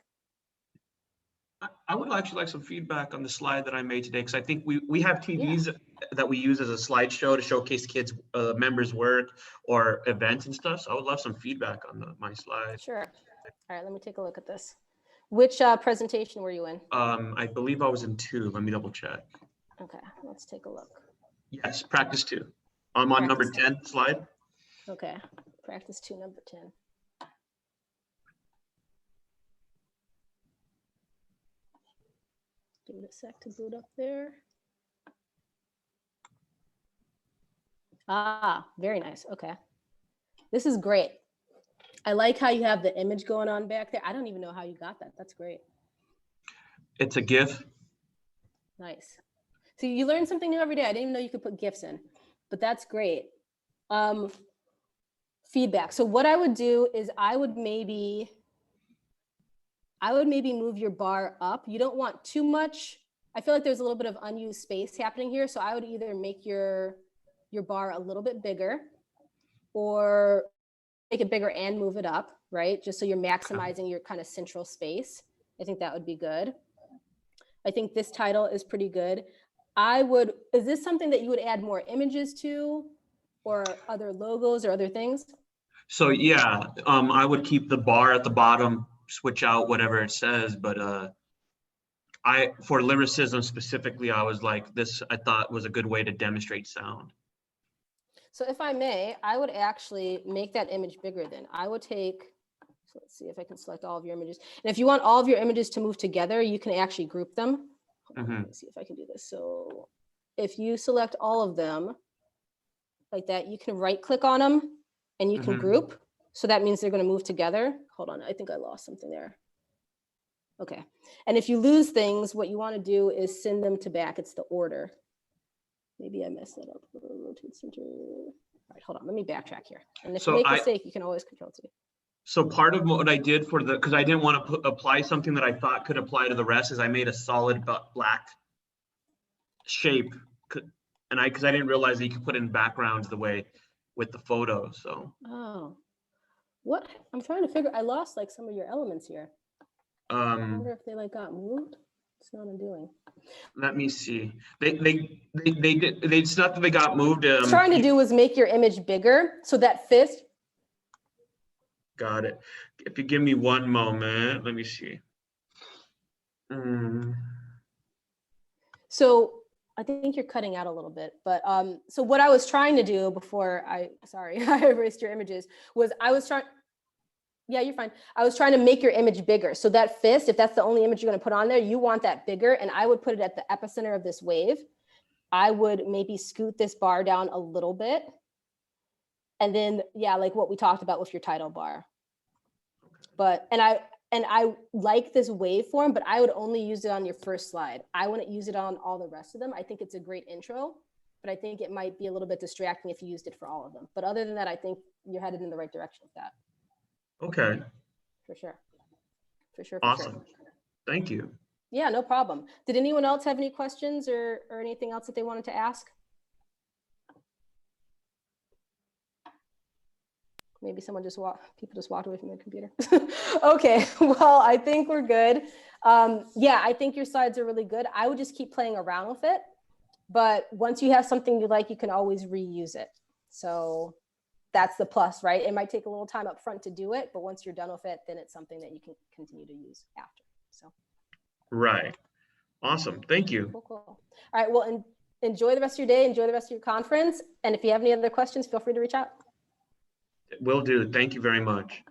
I would actually like some feedback on the slide that I made today, because I think we have TVs that we use as a slideshow to showcase kids, members' work or events and stuff. So I would love some feedback on my slide. Sure. All right, let me take a look at this. Which presentation were you in? I believe I was in 2. Let me double check. Okay, let's take a look. Yes, practice 2. I'm on number 10 slide. Okay, practice 2, number 10. Give it a sec to boot up there. Ah, very nice. Okay. This is great. I like how you have the image going on back there. I don't even know how you got that. That's great. It's a GIF. Nice. So you learn something new every day. I didn't even know you could put GIFs in, but that's great. Feedback. So what I would do is I would maybe move your bar up. You don't want too much. I feel like there's a little bit of unused space happening here. So I would either make your bar a little bit bigger or make it bigger and move it up, right? Just so you're maximizing your kind of central space. I think that would be good. I think this title is pretty good. Is this something that you would add more images to or other logos or other things? So yeah, I would keep the bar at the bottom, switch out whatever it says, but for lyricism specifically, I was like, this I thought was a good way to demonstrate sound. So if I may, I would actually make that image bigger then. I would take, so let's see if I can select all of your images. And if you want all of your images to move together, you can actually group them. Let me see if I can do this. So if you select all of them like that, you can right click on them and you can group. So that means they're going to move together. Hold on, I think I lost something there. Okay. And if you lose things, what you want to do is send them to back. It's the order. Maybe I messed that up. Rotate center. All right, hold on. Let me backtrack here. And if you make a mistake, you can always Control-T. So part of what I did because I didn't want to apply something that I thought could apply to the rest, is I made a solid black shape, and because I didn't realize that you could put in backgrounds the way with the photo. So. Oh, what? I'm trying to figure. I lost like some of your elements here. I wonder if they like got moved. It's not undoing. Let me see. They did. It's not that they got moved. What I'm trying to do was make your image bigger so that fist. Got it. If you give me one moment, let me see. So I think you're cutting out a little bit, but so what I was trying to do before I erased your images was yeah, you're fine. I was trying to make your image bigger. So that fist, if that's the only image you're going to put on there, you want that bigger. And I would put it at the epicenter of this wave. I would maybe scoot this bar down a little bit. And then, yeah, like what we talked about with your title bar. But, and I like this waveform, but I would only use it on your first slide. I wouldn't use it on all the rest of them. I think it's a great intro, but I think it might be a little bit distracting if you used it for all of them. But other than that, I think you're headed in the right direction with that. Okay. For sure. For sure. Awesome. Sure. Thank you. Yeah, no problem. Did anyone else have any questions or anything else that they wanted to ask? Maybe people just walked away from their computer. Okay, well, I think we're good. Yeah, I think your slides are really good. I would just keep playing around with it. But once you have something you like, you can always reuse it. So that's the plus, right? It might take a little time up front to do it, but once you're done with it, then it's something that you can continue to use after. So. Right. Awesome. Thank you. Cool. All right. Well, enjoy the rest of your day. Enjoy the rest of your conference. And if you have any other questions, feel free to reach out. Will do. Thank you very much.